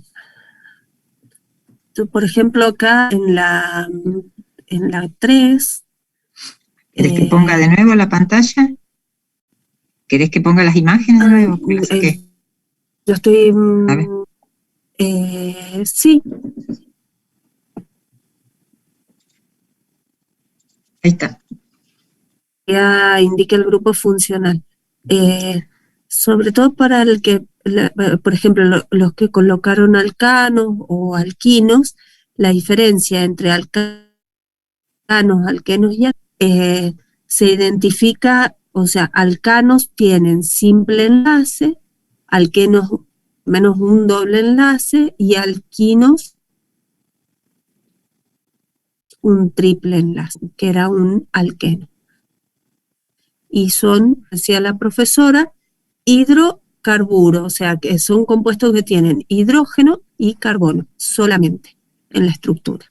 Yo, por ejemplo, acá en la 3... ¿Querés que ponga de nuevo la pantalla? ¿Querés que ponga las imágenes de nuevo? Yo estoy... sí. Ahí está. Ya indica el grupo funcional. Sobre todo para el que, por ejemplo, los que colocaron alcanos o alquinos, la diferencia entre alcanos, alquenos y se identifica, o sea, alcanos tienen simple enlace, alquenos menos un doble enlace y alquinos un triple enlace, que era un alqueno. Y son, decía la profesora, hidrocarburos, o sea, que son compuestos que tienen hidrógeno y carbono solamente en la estructura.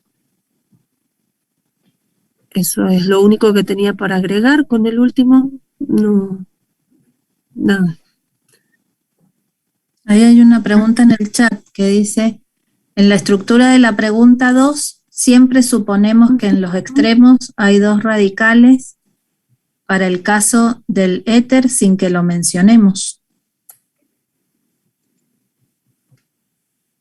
Eso es lo único que tenía para agregar. Con el último, no, nada. Ahí hay una pregunta en el chat que dice, en la estructura de la pregunta 2, siempre suponemos que en los extremos hay 2 radicales para el caso del éter sin que lo mencionemos.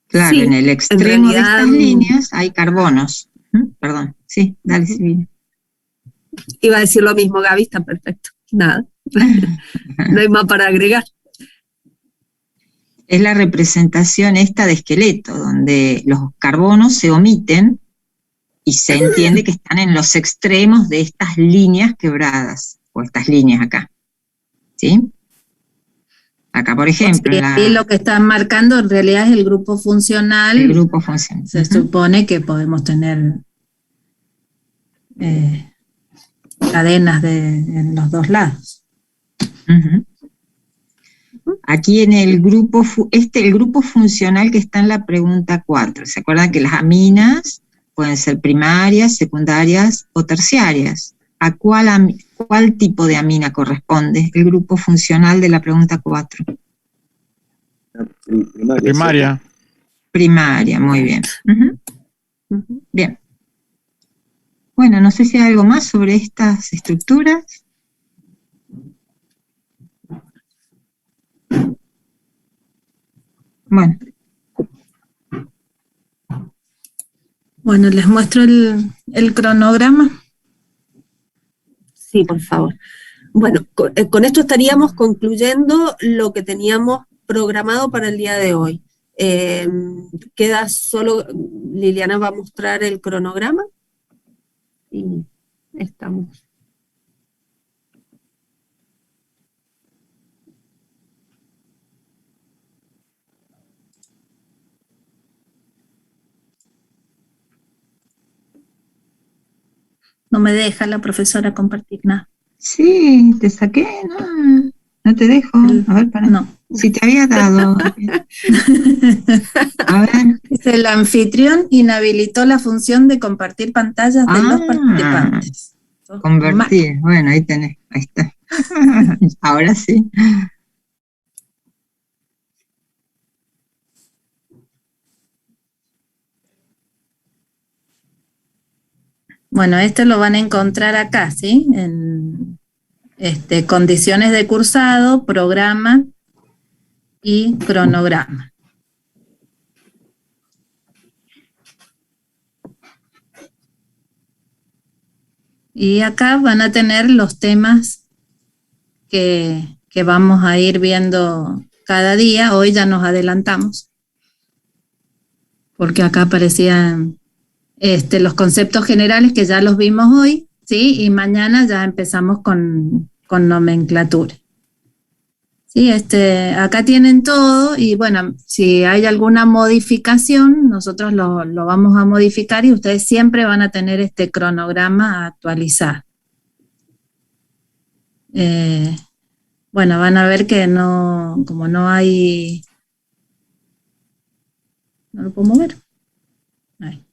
Claro, sí, en el extremo de estas líneas hay carbonos. Perdón, sí, dale, Silvina. Iba a decir lo mismo, Gaby, está perfecto. Nada, no hay más para agregar. Es la representación esta de esqueleto, donde los carbonos se omiten y se entiende que están en los extremos de estas líneas quebradas, o estas líneas acá. ¿Sí? Acá, por ejemplo. Sí, ahí lo que están marcando en realidad es el grupo funcional. El grupo funcional. Se supone que podemos tener cadenas en los dos lados. Aquí en el grupo, el grupo funcional que está en la pregunta 4. ¿Se acuerdan que las aminas pueden ser primarias, secundarias o terciarias? ¿A cuál tipo de amina corresponde el grupo funcional de la pregunta 4? Primaria. Primaria, muy bien. Bien. Bueno, no sé si hay algo más sobre estas estructuras. Bueno. Bueno, les muestro el cronograma. Sí, por favor. Bueno, con esto estaríamos concluyendo lo que teníamos programado para el día de hoy. Queda solo, Liliana va a mostrar el cronograma y estamos. No me deja la profesora compartir nada. Sí, te saqué, no te dejo. A ver, para. No. Si te había dado. A ver. El anfitrión inhabilitó la función de compartir pantallas de los participantes. Convertir, bueno, ahí tenés, ahí está. Ahora sí. Bueno, esto lo van a encontrar acá, ¿sí? En condiciones de cursado, programa y cronograma. Y acá van a tener los temas que vamos a ir viendo cada día. Hoy ya nos adelantamos, porque acá aparecían los conceptos generales que ya los vimos hoy, ¿sí? Y mañana ya empezamos con nomenclatura. Sí, acá tienen todo y bueno, si hay alguna modificación, nosotros lo vamos a modificar y ustedes siempre van a tener este cronograma actualizado. Bueno, van a ver que como no hay... ¿No lo puedo mover? Ahí.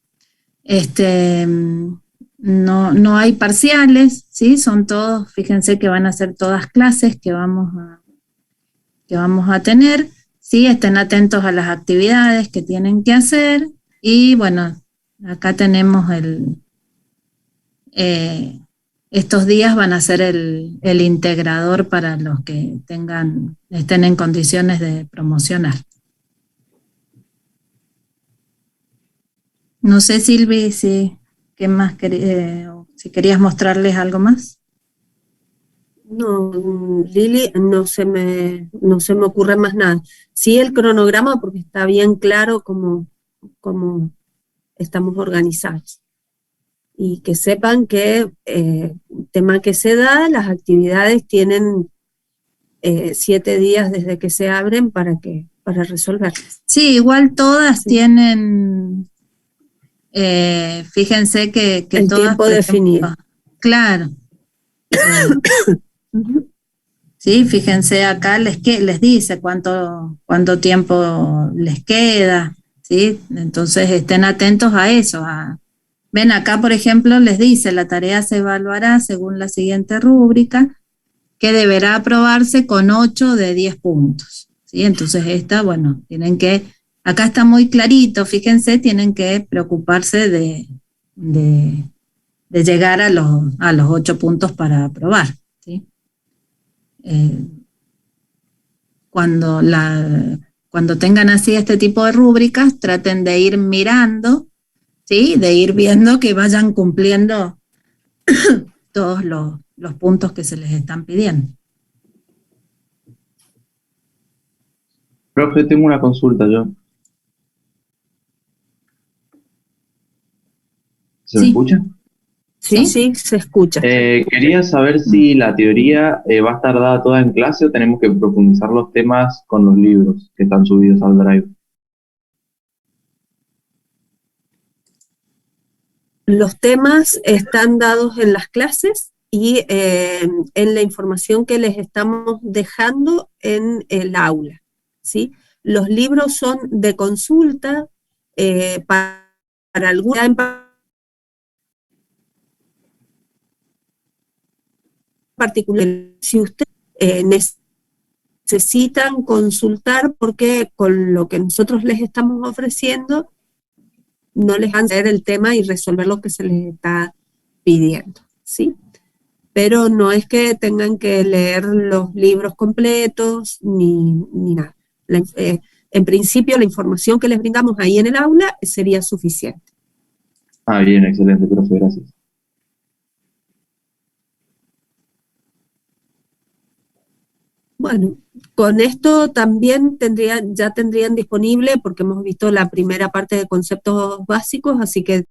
No hay parciales, ¿sí? Son todos, fíjense que van a ser todas clases que vamos a tener, ¿sí? Estén atentos a las actividades que tienen que hacer y bueno, acá tenemos estos días van a ser el integrador para los que estén en condiciones de promocionar. No sé, Silvi, ¿qué más si querías mostrarles algo más? No, Lili, no se me ocurre más nada. Sí, el cronograma, porque está bien claro cómo estamos organizados. Y que sepan que tema que se da, las actividades tienen 7 días desde que se abren para resolverlas. Sí, igual todas tienen fíjense que el todas, tiempo por definido. ejemplo, claro. Sí, fíjense acá les dice cuánto tiempo les queda, ¿sí? Entonces estén atentos a eso. Ven acá, por ejemplo, les dice, la tarea se evaluará según la siguiente rúbrica, que deberá aprobarse con 8 de 10 puntos, ¿sí? Entonces bueno, tienen que, acá está muy clarito, fíjense, tienen que preocuparse de llegar a los 8 puntos para aprobar, ¿sí? Cuando tengan así este tipo de rúbricas, traten de ir mirando, ¿sí? De ir viendo que vayan cumpliendo todos los puntos que se les están pidiendo. Profe, tengo una consulta yo. ¿Se me escucha? Sí, sí, se escucha. Quería saber si la teoría va a estar dada toda en clase o tenemos que profundizar los temas con los libros que están subidos al Drive. Los temas están dados en las clases y en la información que les estamos dejando en el aula, ¿sí? Los libros son de consulta para alguna en particular. Si ustedes necesitan consultar, porque con lo que nosotros les estamos ofreciendo no les van a hacer el tema y resolver lo que se les está pidiendo, ¿sí? Pero no es que tengan que leer los libros completos ni nada. En principio, la información que les brindamos ahí en el aula sería suficiente. Ah, bien, excelente, profe, gracias. Bueno, con esto también ya tendrían disponible, porque hemos visto la primera parte de conceptos básicos, así que